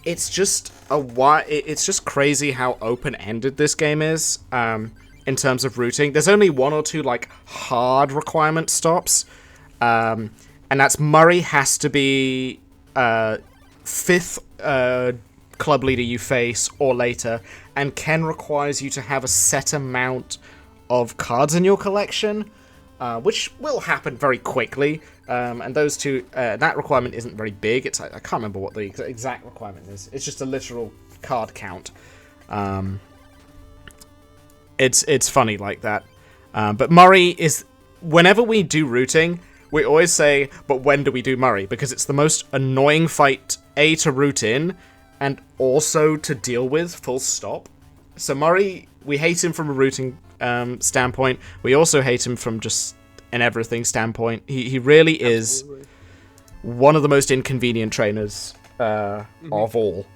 it's just it's just crazy how open-ended this game is in terms of routing. There's only one or two like hard requirement stops, and that's Murray has to be 5th club leader you face or later, and Ken requires you to have a set amount of cards in your collection, which will happen very quickly. And those two, that requirement isn't very big. I can't remember what the exact requirement is. It's just a literal card count. It's funny like that. But Murray is, whenever we do routing, we always say, but when do we do Murray? Because it's the most annoying fight, A, to route in, and also to deal with, full stop. So Murray, we hate him from a routing standpoint. We also hate him from just an everything standpoint. He really is one of the most inconvenient trainers of all.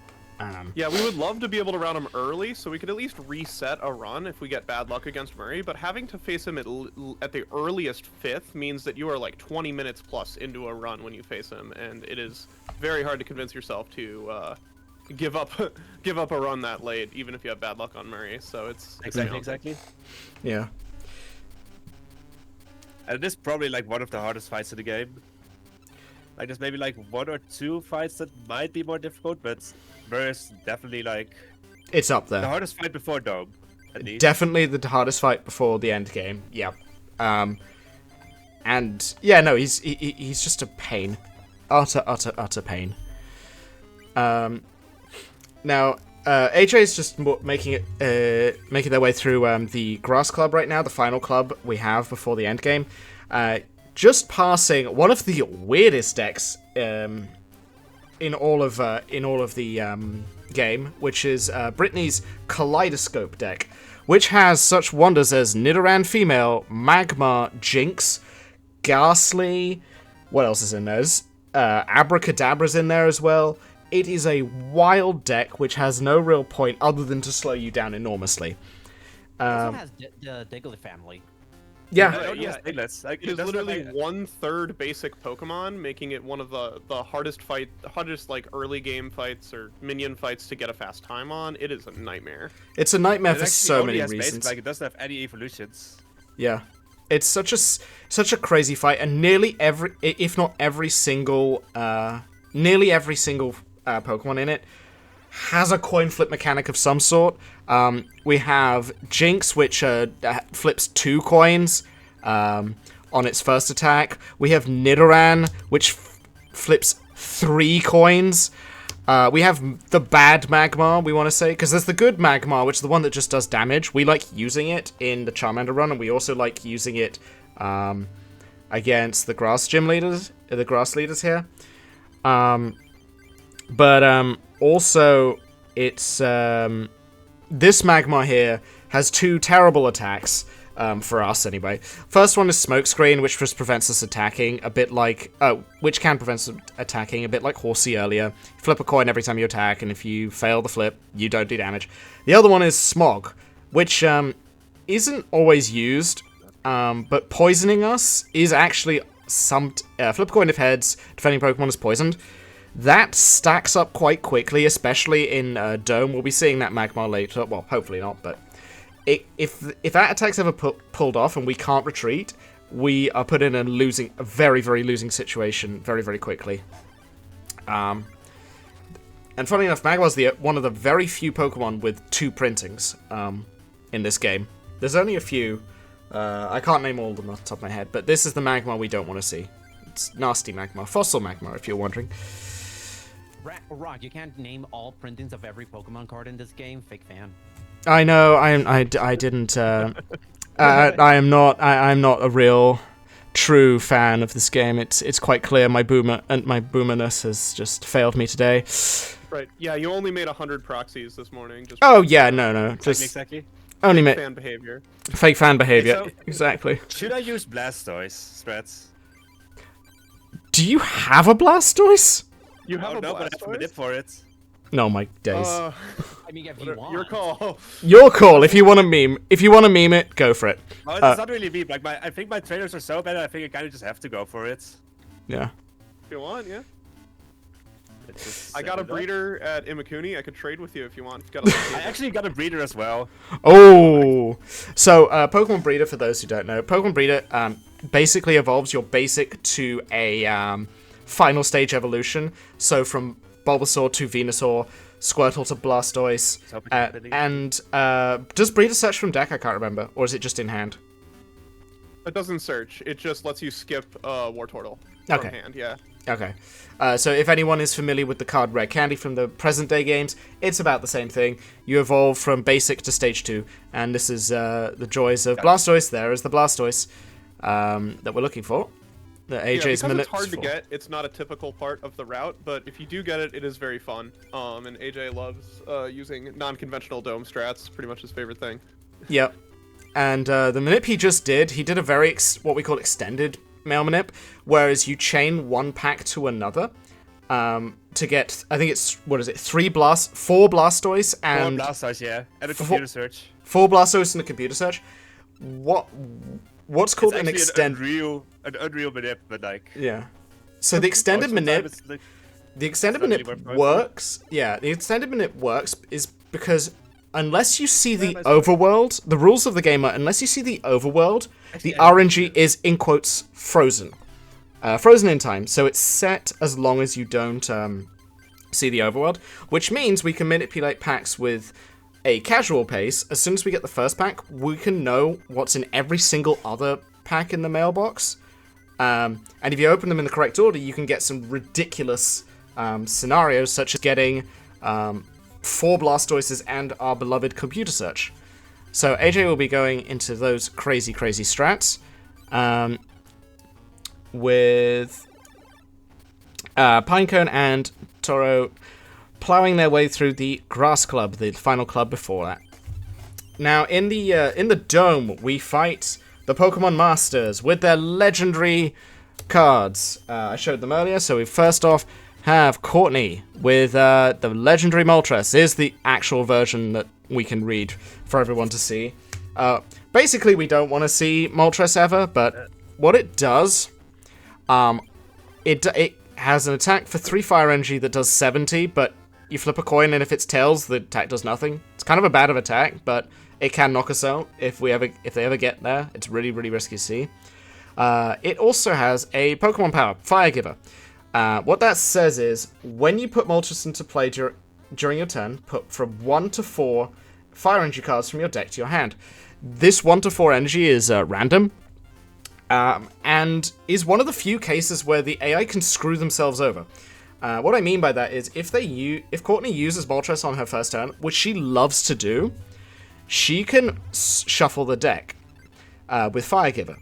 Yeah, we would love to be able to round him early, so we could at least reset a run if we get bad luck against Murray, but having to face him at the earliest 5th means that you are like 20 minutes plus into a run when you face him, and it is very hard to convince yourself to give up a run that late, even if you have bad luck on Murray. So it's Exactly. Yeah. And it is probably like one of the hardest fights in the game. Like there's maybe like 1 or 2 fights that might be more difficult, but Murray's definitely like It's up there. the hardest fight before Dome, at least. Definitely the hardest fight before the end game. Yeah. And yeah, no, he's just a pain. Utter pain. Now, AJ's just making their way through the grass club right now, the final club we have before the end game. Just passing one of the weirdest decks in all of the game, which is Brittany's Kaleidoscope deck, which has such wonders as Nidoran Female, Magmar, Jinx, Ghastly. What else is in there? Abracadabra's in there as well. It is a wild deck which has no real point other than to slow you down enormously. It also has the Diglett family. Yeah. Yeah, It is literally 1/3 basic Pokemon, making it one of the hardest like early game fights or minion fights to get a fast time on. It is a nightmare. It's a nightmare for It so only many has reasons. basics, like it doesn't have any evolutions. Yeah. It's such a crazy fight, and nearly every, if not every single, Pokemon in it has a coin flip mechanic of some sort. We have Jinx, which flips 2 coins on its first attack. We have Nidoran, which flips 3 coins. We have the bad Magmar, we want to say, because there's the good Magmar, which is the one that just does damage. We like using it in the Charmander run, and we also like using it against the grass leaders here. But also, it's this Magmar here has 2 terrible attacks for us anyway. First one is Smokescreen, which just prevents us attacking, a bit like which can prevent us attacking, a bit like Horsey earlier. Flip a coin every time you attack, and if you fail the flip, you don't do damage. The other one is Smog, which isn't always used, but poisoning us is actually some flip a coin if heads. Defending Pokemon is poisoned. That stacks up quite quickly, especially in Dome. We'll be seeing that Magmar later. Well, hopefully not, but if that attack's ever pulled off and we can't retreat, we are put in a very, very losing situation very, very quickly. And funny enough, Magmar's one of the very few Pokemon with 2 printings in this game. There's only a few. I can't name all of them off the top of my head, but this is the Magmar we don't want to see. It's nasty Magmar. Fossil Magmar, if you're wondering. Rock, you can't name all printings of every Pokemon card in this game. Fake fan. I know. I didn't. I'm not a real, true fan of this game. It's quite clear my boomerness has just failed me today. Right. Yeah, you only made 100 proxies this morning. Just Oh yeah, no. Just Exactly. only made fan behavior. fake fan behavior. So- Exactly. Should I use Blastoise strats? Do you have a Blastoise? You have a No, but I have a Manip Blastoise? for it. No, my days. I mean, if you want. Your call. Your call. If you want to meme it, go for it. Oh, it's not really me. Like I think my trainers are so bad. I think I kind of just have to go for it. Yeah. If you want, yeah. I got a breeder at Imakuni. I could trade with you if you want. Got a I actually got a breeder as well. Oh! So, Pokemon Breeder, for those who don't know, Pokemon Breeder basically evolves your basic to a final stage evolution. So, from Bulbasaur to Venusaur, Squirtle to Blastoise, and does Breeder search from deck? I can't remember. Or is it just in hand? It doesn't search. It just lets you skip Wartortle from hand, yeah. Okay. So if anyone is familiar with the card Rare Candy from the present-day games, it's about the same thing. You evolve from Basic to Stage 2, and this is the joys of Blastoise. There is the Blastoise that we're looking for. The AJ's because it's hard to get, it's not a typical part of the route, but if you do get it, it is very fun. And AJ loves using non-conventional dome strats, pretty much his favorite thing. Yep. And the Manip he did a very, what we call extended male Manip, whereas you chain one pack to another to get, I think it's, four Blastoise and... 4 Blastoise, yeah, and a computer search. 4 Blastoise and a computer search. What's called an unreal Manip, but like... Yeah. So the extended Manip... Like, the extended Manip works... Yeah, the extended Manip works is because... Unless you see the overworld, the rules of the game are, unless you see the overworld, the RNG is, in quotes, frozen. Frozen in time, so it's set as long as you don't see the overworld, which means we can manipulate packs with a casual pace. As soon as we get the first pack, we can know what's in every single other pack in the mailbox. And if you open them in the correct order, you can get some ridiculous scenarios, such as getting... 4 Blastoises and our beloved computer search. So AJ will be going into those crazy strats with Pinecone and Toro plowing their way through the Grass Club, the final club before that. Now in the dome we fight the Pokemon Masters with their legendary cards. I showed them earlier, so we first off have Courtney with the legendary Moltres. Is the actual version that we can read for everyone to see. Basically, we don't want to see Moltres ever, but what it does, it has an attack for 3 fire energy that does 70, but you flip a coin, and if it's tails, the attack does nothing. It's kind of a bad of attack, but it can knock us out if they ever get there. It's really risky to see. It also has a Pokemon power, Fire Giver. What that says is, when you put Moltres into play during your turn, put from 1 to 4 fire energy cards from your deck to your hand. This 1 to 4 energy is random, and is one of the few cases where the AI can screw themselves over. What I mean by that is, if Courtney uses Moltres on her first turn, which she loves to do, she can shuffle the deck with Fire Giver.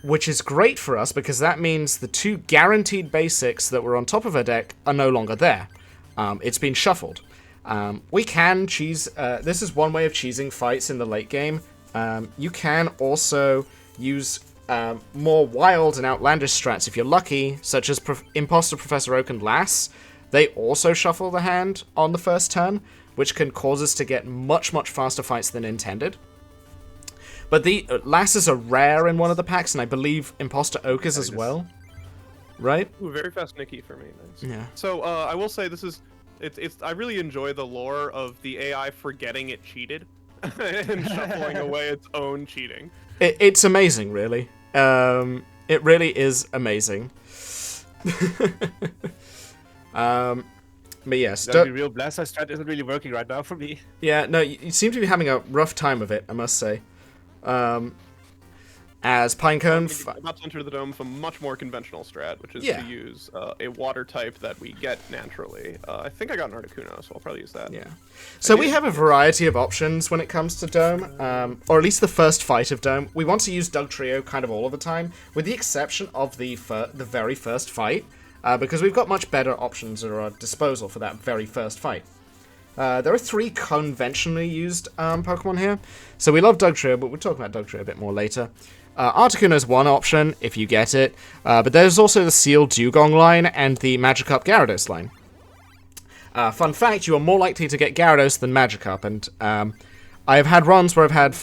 Which is great for us, because that means the 2 guaranteed basics that were on top of her deck are no longer there. It's been shuffled. We can cheese... this is one way of cheesing fights in the late game. You can also use more wild and outlandish strats if you're lucky, such as Imposter Professor Oak and Lass. They also shuffle the hand on the first turn, which can cause us to get much faster fights than intended. But the Lasses are rare in one of the packs, and I believe Imposter Oak is as well. Right? Ooh, very fast Nikki for me. Nice. Yeah. So I will say it's I really enjoy the lore of the AI forgetting it cheated and shuffling away its own cheating. It's amazing, really. It really is amazing. But yes, the real Blastoise strat isn't really working right now for me. Yeah, no, you seem to be having a rough time of it, I must say. As Pinecone... I'm about to enter the dome with a much more conventional strat, which is to use a water type that we get naturally. I think I got an Articuno, so I'll probably use that. Yeah. So we have a variety of options when it comes to Dome, or at least the first fight of Dome. We want to use Dugtrio kind of all of the time, with the exception of the very first fight, because we've got much better options at our disposal for that very first fight. There are 3 conventionally used Pokemon here. So we love Dugtrio, but we'll talk about Dugtrio a bit more later. Articuno is one option, if you get it. But there's also the Seal Dugong line and the Magikarp Gyarados line. Fun fact, you are more likely to get Gyarados than Magikarp. And I have had runs where I've had...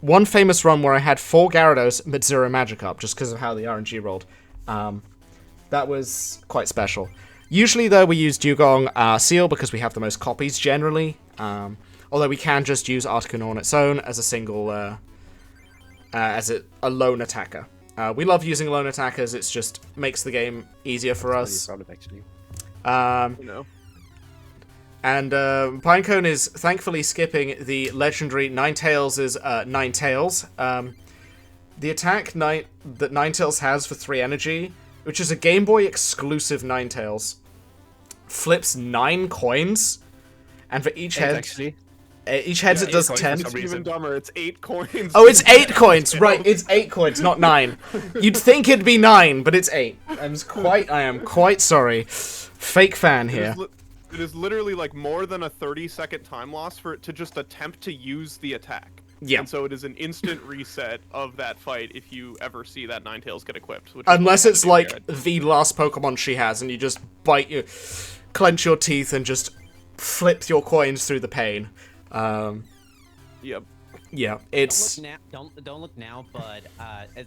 one famous run where I had 4 Gyarados but 0 Magikarp, just because of how the RNG rolled. That was quite special. Usually, though, we use Dugong Seal because we have the most copies generally. Although we can just use Articuno on its own as a single, a lone attacker. We love using lone attackers. It just makes the game easier for us. Actually. And Pinecone is thankfully skipping the legendary Ninetales' Ninetales. The attack that Ninetales has for 3 energy, which is a Game Boy exclusive Ninetales, flips 9 coins, and for each head, it does 10. It's even dumber. It's 8 coins. Oh, it's 8 coins, right? It's 8 coins, not 9. You'd think it'd be 9, but it's 8. I am quite sorry. Fake fan here. It is literally like more than a 30-second time loss for it to just attempt to use the attack. Yeah. And so it is an instant reset of that fight if you ever see that Ninetales get equipped. Unless it's like the last Pokemon she has, and you just clench your teeth and just flip your coins through the pain. Yep. Yeah, it's... Don't look now, but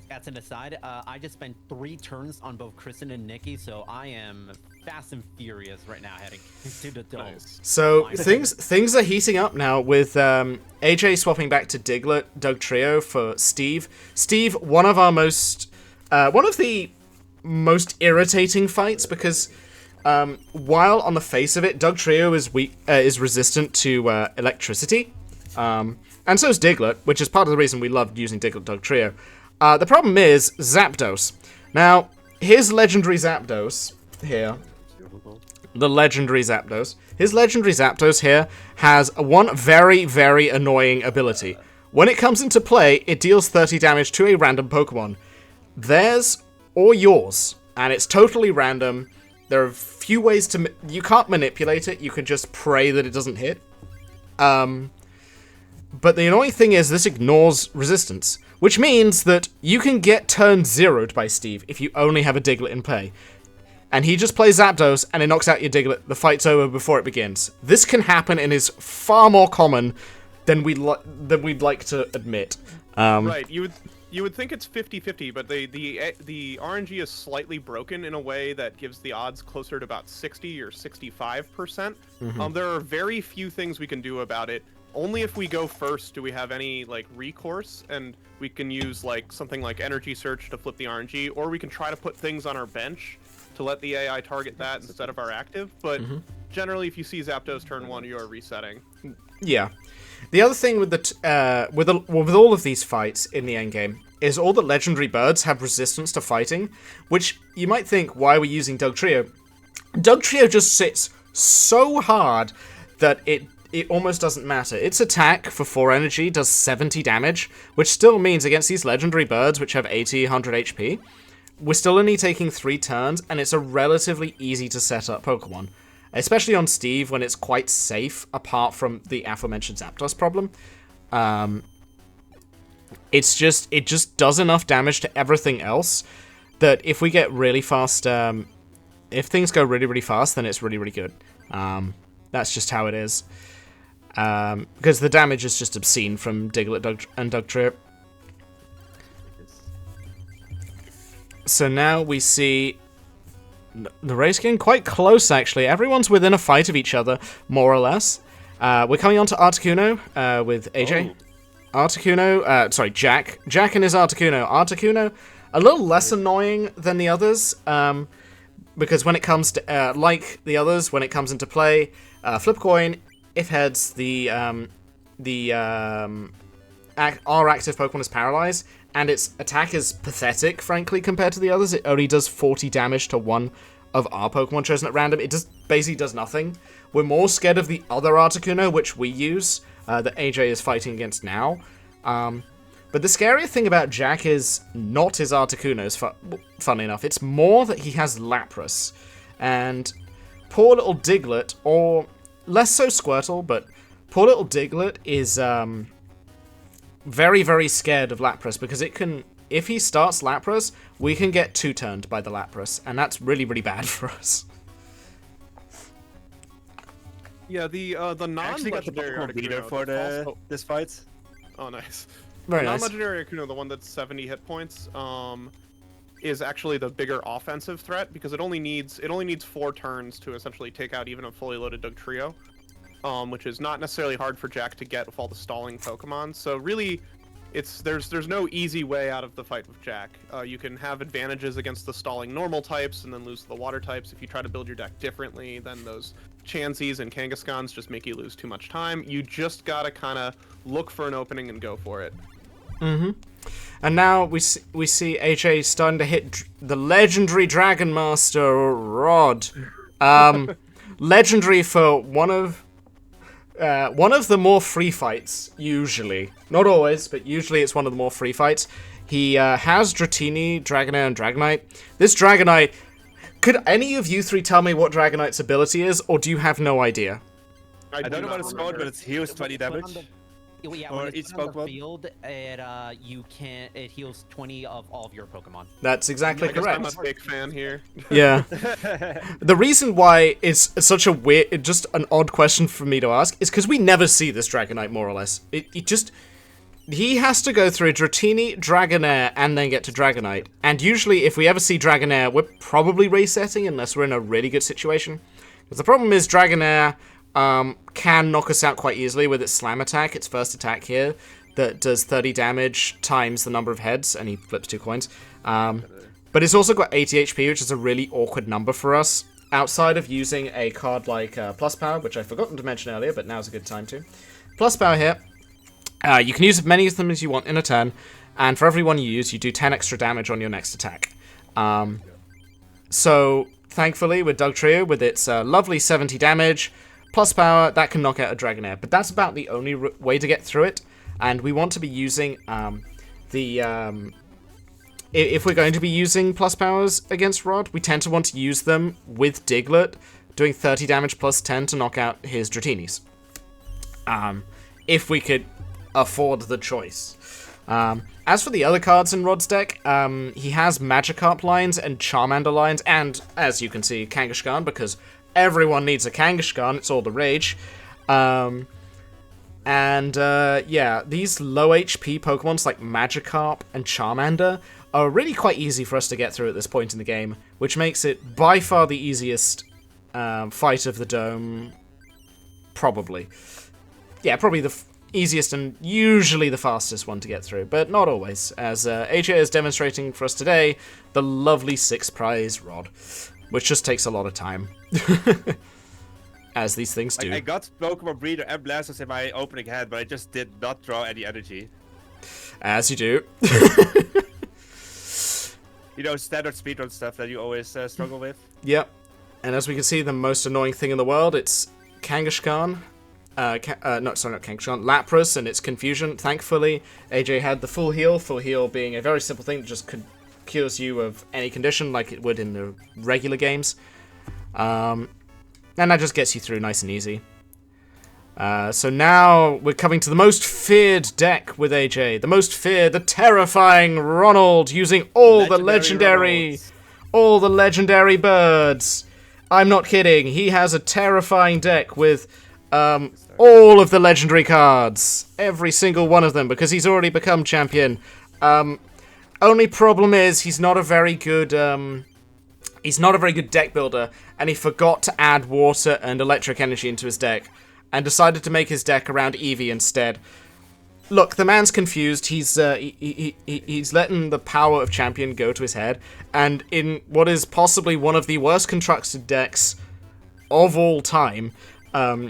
as an aside, I just spent 3 turns on both Kristin and Nikki, so I am fast and furious right now heading to the dome. Nice. So things are heating up now with AJ swapping back to Diglett, Dugtrio for Steve. Steve, one of the most irritating fights because while on the face of it, Dugtrio is resistant to electricity. And so is Diglett, which is part of the reason we loved using Diglett Dugtrio. The problem is Zapdos. Now, his legendary Zapdos here, his legendary Zapdos here has one very, very annoying ability. When it comes into play, it deals 30 damage to a random Pokemon. Theirs or yours, and it's totally random. There are a few ways you can't manipulate it, you can just pray that it doesn't hit. But the annoying thing is this ignores resistance, which means that you can get turn zeroed by Steve if you only have a Diglett in play. And he just plays Zapdos and it knocks out your Diglett, the fight's over before it begins. This can happen and is far more common than we'd like to admit. Right, you would think it's 50-50, but the RNG is slightly broken in a way that gives the odds closer to about 60 or 65%. There are very few things we can do about it. Only if we go first do we have any like recourse, and we can use like something like Energy Search to flip the RNG, or we can try to put things on our bench to let the AI target that instead of our active. But generally, if you see Zapdos turn 1, you are resetting. Yeah. The other thing with with all of these fights in the endgame is all the legendary birds have resistance to fighting, which you might think, why are we using Dugtrio? Dugtrio just sits so hard that it almost doesn't matter. Its attack for 4 energy does 70 damage, which still means against these legendary birds, which have 80, 100 HP, we're still only taking 3 turns, and it's a relatively easy to set up Pokemon. Especially on Steve, when it's quite safe, apart from the aforementioned Zapdos problem. It just does enough damage to everything else that if we get really fast, if things go really, really fast, then it's really, really good. That's just how it is. Because the damage is just obscene from Diglett and Dugtrio. So now we see the race getting quite close, actually. Everyone's within a fight of each other, more or less. We're coming on to Articuno with AJ. Oh. Jack. Jack and his Articuno. Articuno, a little less annoying than the others, because when it comes to, like the others, when it comes into play, flip coin. If heads, our active Pokemon is paralyzed, and its attack is pathetic, frankly, compared to the others. It only does 40 damage to one of our Pokemon chosen at random. It basically does nothing. We're more scared of the other Articuno, which we use, that AJ is fighting against now. But the scarier thing about Jack is not his Articunos, funnily enough. It's more that he has Lapras. And poor little Diglett, or less so Squirtle, but poor little Diglett is very, very scared of Lapras, because it can, if he starts Lapras, we can get 2-turned by the Lapras, and that's really, really bad for us. Yeah, the non-legendary Articuno for this fight. Oh, nice. Very nice. Non-legendary Articuno, the one that's 70 hit points, is actually the bigger offensive threat because it only needs 4 turns to essentially take out even a fully loaded Dugtrio, which is not necessarily hard for Jack to get with all the stalling Pokemon. So really, there's no easy way out of the fight with Jack. You can have advantages against the stalling normal types and then lose to the water types. If you try to build your deck differently, then those Chanseys and Kangaskhans just make you lose too much time. You just gotta kind of look for an opening and go for it. Mm-hmm. And now we see AJ starting to hit the legendary Dragon Master Rod. Legendary for one of the more free fights, usually. Not always, but usually it's one of the more free fights. He has Dratini, Dragonair, and Dragonite. This Dragonite... Could any of you three tell me what Dragonite's ability is, or do you have no idea? I don't know what it's called, but it heals 20 damage. Yeah, Or when each it's on the Pokemon. field, it heals 20 of all of your Pokemon. That's exactly I guess correct. I'm a big fan here. Yeah. The reason why it's such a weird, just an odd question for me to ask is because we never see this Dragonite, more or less. He has to go through Dratini, Dragonair, and then get to Dragonite. And usually, if we ever see Dragonair, we're probably resetting unless we're in a really good situation. Because the problem is Dragonair can knock us out quite easily with its Slam attack, its first attack here, that does 30 damage times the number of heads, and he flips 2 coins. But it's also got 80 HP, which is a really awkward number for us. Outside of using a card like Plus Power, which I've forgotten to mention earlier, but now's a good time to. Plus Power here. You can use as many of them as you want in a turn, and for every one you use, you do 10 extra damage on your next attack. So, thankfully, with Dugtrio, with its lovely 70 damage, Plus Power, that can knock out a Dragonair. But that's about the only way to get through it, and we want to be using if we're going to be using Plus Powers against Rod, we tend to want to use them with Diglett, doing 30 damage plus 10 to knock out his Dratinis. If we could afford the choice. As for the other cards in Rod's deck, he has Magikarp lines and Charmander lines, and, as you can see, Kangaskhan, because everyone needs a Kangaskhan, it's all the rage. Yeah, these low HP Pokemons like Magikarp and Charmander are really quite easy for us to get through at this point in the game, which makes it by far the easiest fight of the Dome, probably. Yeah, probably the easiest and usually the fastest one to get through, but not always, as AJ is demonstrating for us today, the lovely 6-prize Rod, which just takes a lot of time. As these things do. I got Pokemon Breeder and Blastoise in my opening hand, but I just did not draw any energy. As you do. You know, standard speedrun stuff that you always struggle with. Yep. And as we can see, the most annoying thing in the world, it's Kangaskhan. Not Kangaskhan. Lapras and its confusion. Thankfully, AJ had the full heal being a very simple thing that just cures you of any condition like it would in the regular games. And that just gets you through nice and easy. So now we're coming to the most feared deck with AJ. The most feared, the terrifying Ronald, using all the legendary birds. I'm not kidding. He has a terrifying deck with all of the legendary cards. Every single one of them, because he's already become champion. Only problem is he's not a very good deck builder, and he forgot to add water and electric energy into his deck, and decided to make his deck around Eevee instead. Look, the man's confused. He's letting the power of champion go to his head, and in what is possibly one of the worst constructed decks of all time,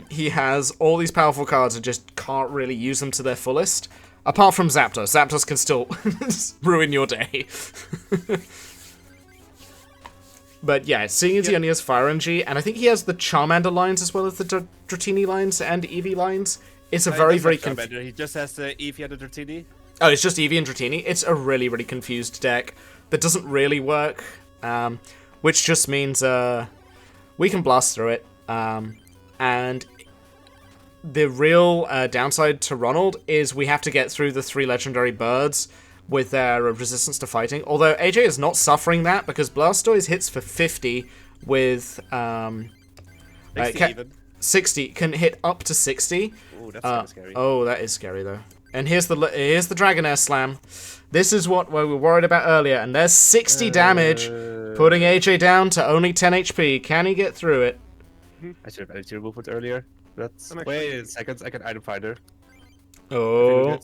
he has all these powerful cards and just can't really use them to their fullest. Apart from Zapdos. Zapdos can still ruin your day. But yeah, seeing as he only has Fire Energy, and I think he has the Charmander lines as well as the Dratini lines and Eevee lines, it's a very confused... He just has the Eevee and the Dratini. Oh, it's just Eevee and Dratini? It's a really confused deck that doesn't really work, which just means we can blast through it. And the real downside to Ronald is we have to get through the 3 legendary birds with their resistance to fighting. Although AJ is not suffering that, because Blastoise hits for 50 with 60 even. 60 can hit up to 60. Ooh, that's kind of scary. Oh, that is scary though. And here's the Dragonair Slam. This is what we were worried about earlier, and there's 60 damage, putting AJ down to only 10 HP. Can he get through it? I should have energy movement earlier. That's wait a second. I can item finder. Oh.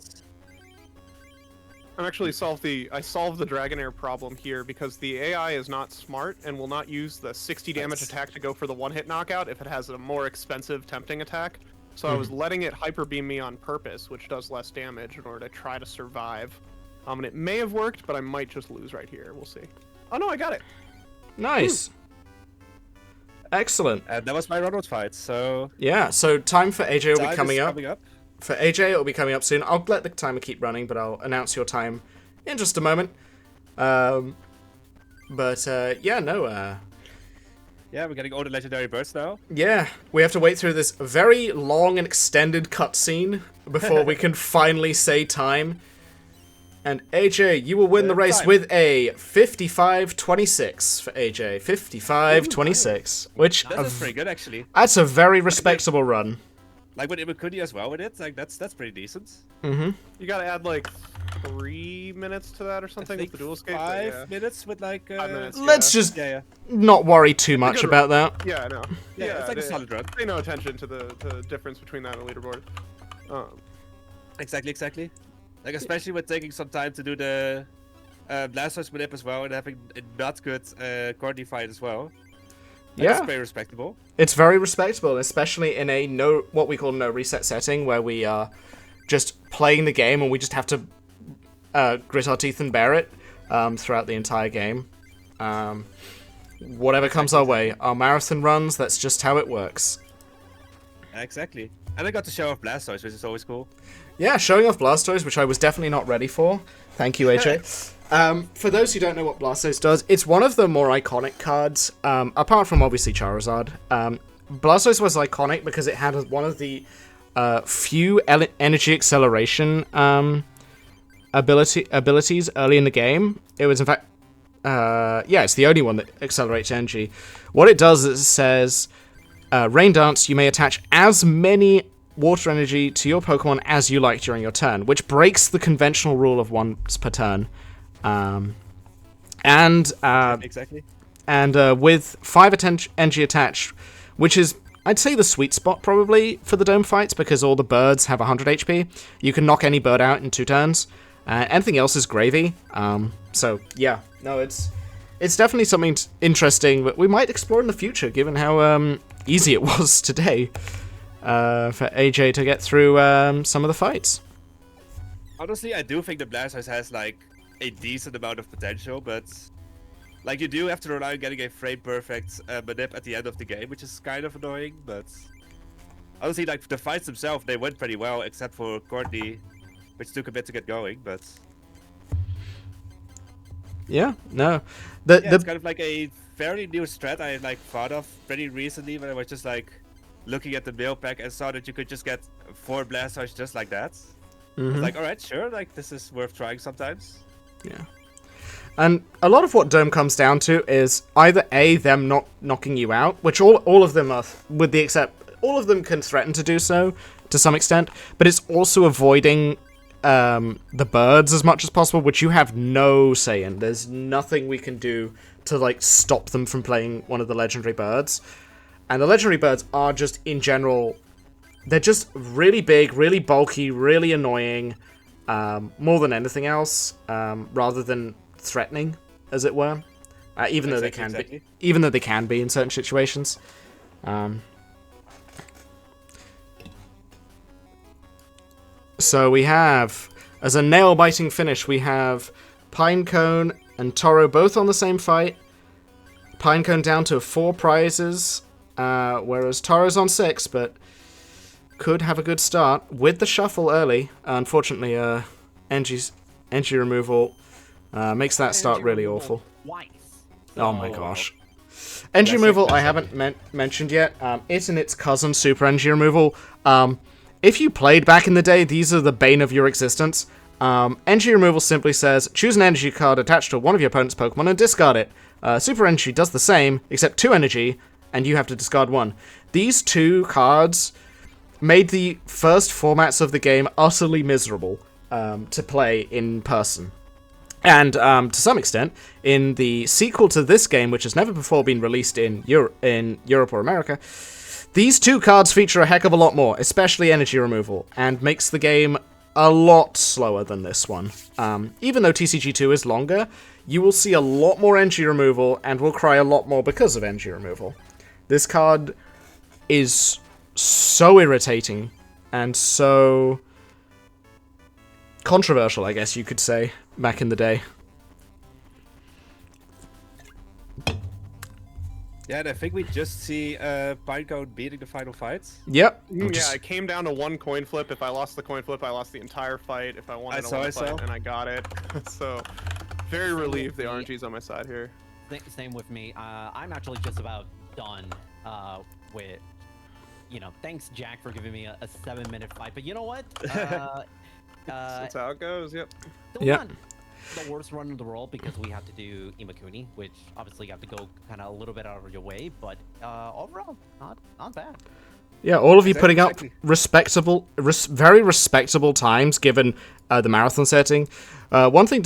I solved the Dragonair problem here because the AI is not smart and will not use the 60 damage attack to go for the one-hit knockout if it has a more expensive tempting attack. So I was letting it hyper beam me on purpose, which does less damage in order to try to survive. And it may have worked, but I might just lose right here. We'll see. Oh no, I got it. Nice. Excellent. And that was my Ronald fight. So yeah. So time for AJ will be coming up. For AJ, it will be coming up soon. I'll let the timer keep running, but I'll announce your time in just a moment. Yeah, we're getting all the legendary birds now. Yeah, we have to wait through this very long and extended cutscene before we can finally say time. And AJ, you will win the race with a 55-26 for AJ. 55-26, which that's pretty good actually. That's a very respectable run. Like with Ibukuni as well with it, like that's pretty decent. Mm-hmm. You gotta add like 3 minutes to that or something with the Duel Escape. 5 minutes with like. 5 minutes. Let's just not worry too much about that. Yeah, I know. Yeah, it's like a solid run. Pay no attention to the difference between that and the leaderboard. Exactly. Like especially with taking some time to do the Blastoise Manip as well and having a not good Courtney fight as well. That's very respectable. It's very respectable, especially in a what we call no reset setting where we are just playing the game and we just have to grit our teeth and bear it throughout the entire game. Whatever comes our way. Our marathon runs, that's just how it works. Exactly. And I got to show off Blastoise, which is always cool. Yeah, showing off Blastoise, which I was definitely not ready for. Thank you, AJ. For those who don't know what Blastoise does, it's one of the more iconic cards, apart from obviously Charizard. Blastoise was iconic because it had one of the few energy acceleration abilities early in the game. It was, in fact, it's the only one that accelerates energy. What it does is it says, Rain Dance, you may attach as many water energy to your Pokemon as you like during your turn, which breaks the conventional rule of once per turn. Exactly. And with 5 energy attached, which is, I'd say, the sweet spot probably for the Dome fights, because all the birds have 100 HP. You can knock any bird out in 2 turns. Anything else is gravy. So yeah, no, it's definitely something interesting that we might explore in the future, given how easy it was today for AJ to get through some of the fights. Honestly, I do think the Blastoise has like a decent amount of potential, but like you do have to rely on getting a frame perfect Manip at the end of the game, which is kind of annoying. But honestly, like the fights themselves, they went pretty well, except for Courtney, which took a bit to get going. But yeah, no, it's kind of like a fairly new strat I like thought of pretty recently when I was just like looking at the mail pack and saw that you could just get 4 Blastoise just like that. I was like, alright, sure, like this is worth trying sometimes. Yeah. And a lot of what Dome comes down to is either A, them not knocking you out, which all of them are, with the all of them can threaten to do so to some extent, but it's also avoiding the birds as much as possible, which you have no say in. There's nothing we can do to like stop them from playing one of the legendary birds. And the legendary birds are just, in general, they're just really big, really bulky, really annoying, more than anything else, rather than threatening, as it were. Even though they can be, even though they can be in certain situations. So we have, as a nail-biting finish, we have Pinecone and Toro both on the same fight. Pinecone down to 4 prizes, whereas Toro's on 6, but could have a good start with the shuffle early. Unfortunately, energy removal makes that start really awful. Oh my gosh. Energy removal I haven't mentioned yet. It and its cousin, Super Energy Removal. If you played back in the day, these are the bane of your existence. Energy removal simply says, choose an energy card attached to one of your opponent's Pokemon and discard it. Super Energy does the same, except 2 energy, and you have to discard 1. These 2 cards made the first formats of the game utterly miserable to play in person. And to some extent, in the sequel to this game, which has never before been released in Europe or America, these two cards feature a heck of a lot more, especially energy removal, and makes the game a lot slower than this one. Even though TCG2 is longer, you will see a lot more energy removal, and will cry a lot more because of energy removal. This card is so irritating, and so controversial, I guess you could say, back in the day. Yeah, and I think we just see Pinecone beating the final fights. Yep. Yeah, it came down to one coin flip. If I lost the coin flip, I lost the entire fight. If I won it, I won the fight, and I got it. So, very relieved the RNG's on my side here. Same with me. I'm actually just about done with, thanks, Jack, for giving me a 7-minute fight. But you know what? That's how it goes, yep. Yeah. The worst run in the world because we have to do Imakuni, which obviously you have to go kind of a little bit out of your way, but overall, not bad. Yeah, all of you putting up respectable, very respectable times given the marathon setting. One thing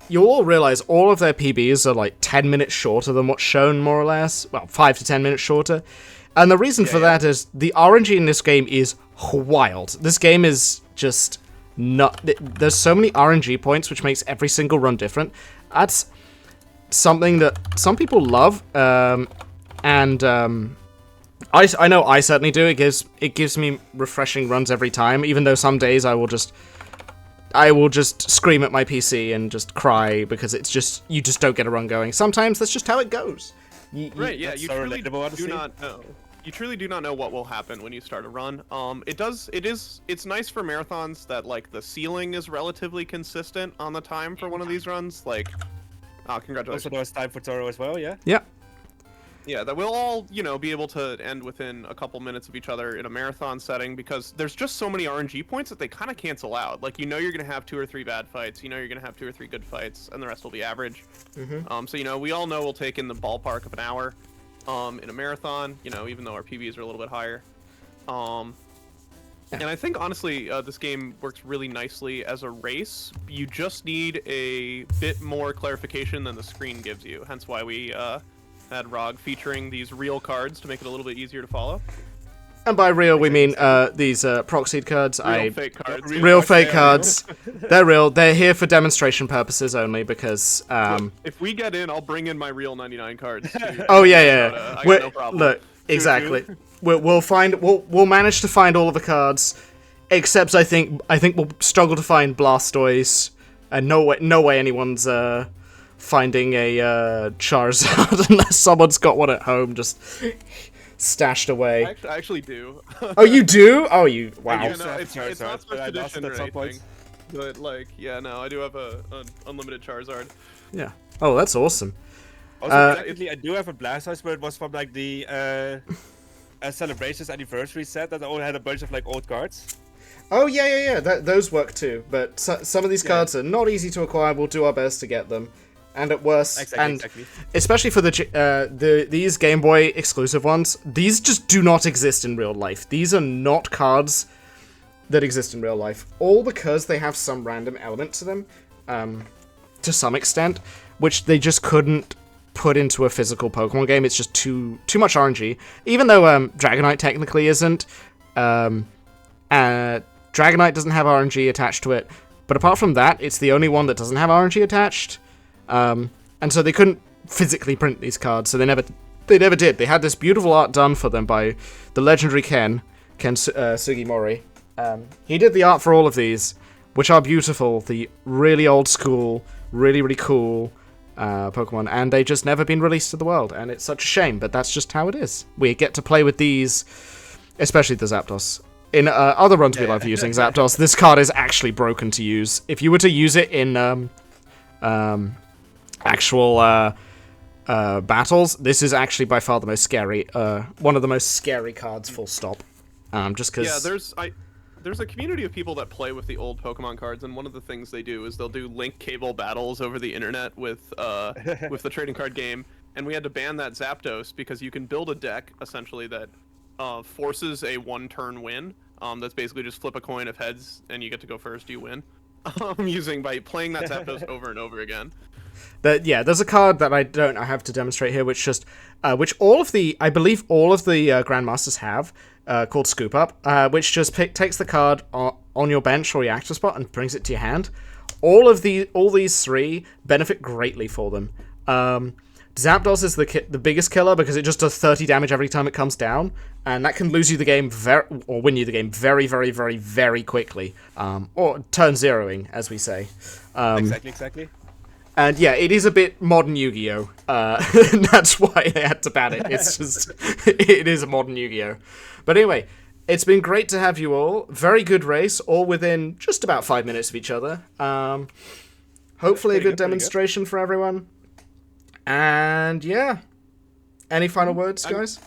you'll all realize all of their PBs are like 10 minutes shorter than what's shown, more or less. Well, 5 to 10 minutes shorter. And the reason for that is the RNG in this game is wild. This game is just there's so many RNG points, which makes every single run different. That's something that some people love, and I know I certainly do. It gives me refreshing runs every time, even though some days I will just scream at my PC and just cry because you just don't get a run going. Sometimes that's just how it goes. Right, yeah, you truly do not know. You truly do not know what will happen when you start a run. It's nice for marathons that, like, the ceiling is relatively consistent on the time for one of these runs. Like, congratulations. Also, there's time for Toro as well, yeah? Yeah. Yeah, that we'll all, be able to end within a couple minutes of each other in a marathon setting because there's just so many RNG points that they kind of cancel out. Like, you're going to have 2 or 3 bad fights, you're going to have 2 or 3 good fights, and the rest will be average. Mm-hmm. So, we all know we'll take in the ballpark of an hour. In a marathon, even though our PBs are a little bit higher. And I think, honestly, this game works really nicely as a race. You just need a bit more clarification than the screen gives you, hence why we had ROG featuring these real cards to make it a little bit easier to follow. And by real, we mean these proxied cards. Fake cards. Real fake cards. They're real. They're here for demonstration purposes only because... if we get in, I'll bring in my real 99 cards. Oh, yeah. I got no problem. Look, exactly. We'll manage to find all of the cards, except I think we'll struggle to find Blastoise, and no way anyone's finding a Charizard unless someone's got one at home just stashed away. I actually do. Oh, you do? Oh, you... Wow. It's not first edition or anything. But, I do have an unlimited Charizard. Yeah. Oh, that's awesome. Also, technically, I do have a Blastoise, but it was from, like, the Celebrations Anniversary set that only had a bunch of, like, old cards. Oh, yeah. Those work, too. But some of these cards are not easy to acquire. We'll do our best to get them. And at worst, exactly. Especially for these Game Boy exclusive ones, these just do not exist in real life. These are not cards that exist in real life, all because they have some random element to them, to some extent, which they just couldn't put into a physical Pokemon game. It's just too much RNG. Even though Dragonite technically isn't, Dragonite doesn't have RNG attached to it, but apart from that, it's the only one that doesn't have RNG attached. And so they couldn't physically print these cards, so they never did. They had this beautiful art done for them by the legendary Ken Sugimori. He did the art for all of these, which are beautiful, the really old school, really, really cool Pokemon, and they just never been released to the world, and it's such a shame, but that's just how it is. We get to play with these, especially the Zapdos. In other runs we love using Zapdos, this card is actually broken to use. If you were to use it in actual battles, this is actually by far the most scary, one of the most scary cards, full stop. Just because... Yeah, there's a community of people that play with the old Pokemon cards, and one of the things they do is they'll do link cable battles over the internet with the trading card game, and we had to ban that Zapdos because you can build a deck, essentially, that forces a one-turn win. That's basically just flip a coin of heads, and you get to go first, you win. By playing that Zapdos over and over again. There's a card that I have to demonstrate here, which which I believe all of the Grandmasters have, called Scoop Up, which just takes the card on your bench or your active spot and brings it to your hand. All these three benefit greatly for them. Zapdos is the biggest killer because it just does 30 damage every time it comes down, and that can lose you the game or win you the game very, very, very, very quickly, or turn zeroing, as we say. Exactly. And yeah, it is a bit modern Yu-Gi-Oh! And that's why they had to ban it. It's just, it is a modern Yu-Gi-Oh! But anyway, it's been great to have you all. Very good race, all within just about 5 minutes of each other. Hopefully a good demonstration for everyone. And yeah, any final words, guys?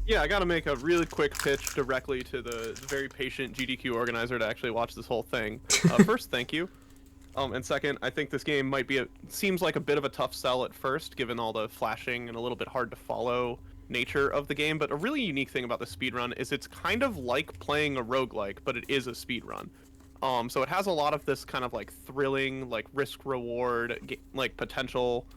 Yeah, I gotta make a really quick pitch directly to the very patient GDQ organizer to actually watch this whole thing. First, thank you. And second, I think this game seems like a bit of a tough sell at first, given all the flashing and a little bit hard to follow nature of the game. But a really unique thing about the speedrun is it's kind of like playing a roguelike, but it is a speedrun. So it has a lot of this kind of like thrilling, like risk-reward, like potential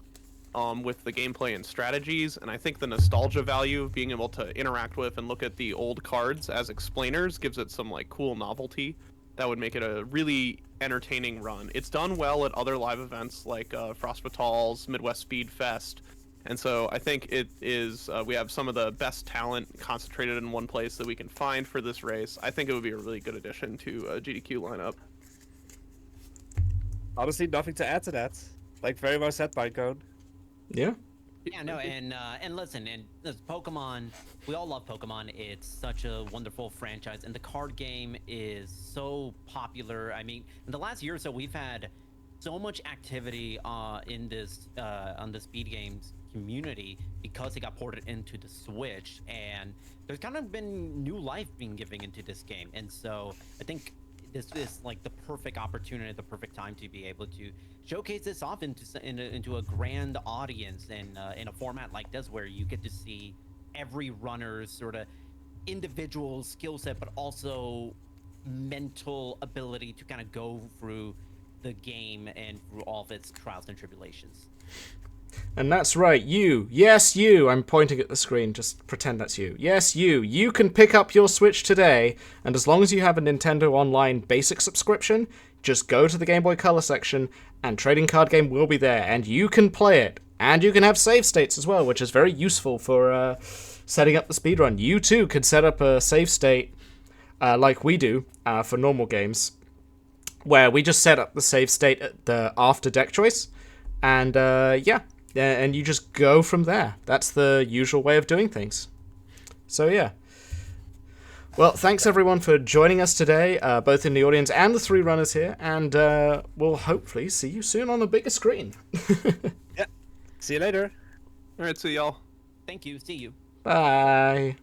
with the gameplay and strategies, and I think the nostalgia value of being able to interact with and look at the old cards as explainers gives it some like cool novelty that would make it a really entertaining run. It's done well at other live events like Frost Battles, Midwest Speed Fest, and so I think it is we have some of the best talent concentrated in one place that we can find for this race. I think it would be a really good addition to a GDQ lineup. Honestly, nothing to add to that. Like, very well said, Pinecone. Yeah. Yeah, no, and listen, and this Pokemon, we all love Pokemon. It's such a wonderful franchise, and the card game is so popular. I mean, in the last year or so, we've had so much activity in this on the speed games community because it got ported into the Switch, and there's kind of been new life being given into this game, and so I think this is like the perfect opportunity, the perfect time to be able to showcase this off into a grand audience, and in a format like this where you get to see every runner's sort of individual skill set, but also mental ability to kind of go through the game and through all of its trials and tribulations. And that's right, you. Yes, you. I'm pointing at the screen. Just pretend that's you. Yes, you. You can pick up your Switch today, and as long as you have a Nintendo Online Basic subscription, just go to the Game Boy Color section, and Trading Card Game will be there, and you can play it. And you can have save states as well, which is very useful for setting up the speedrun. You too could set up a save state like we do for normal games, where we just set up the save state at the after deck choice, and and you just go from there. That's the usual way of doing things. So yeah. Well, thanks everyone for joining us today, both in the audience and the three runners here, and we'll hopefully see you soon on a bigger screen. Yeah. See you later. All right, see y'all. Thank you. See you. Bye.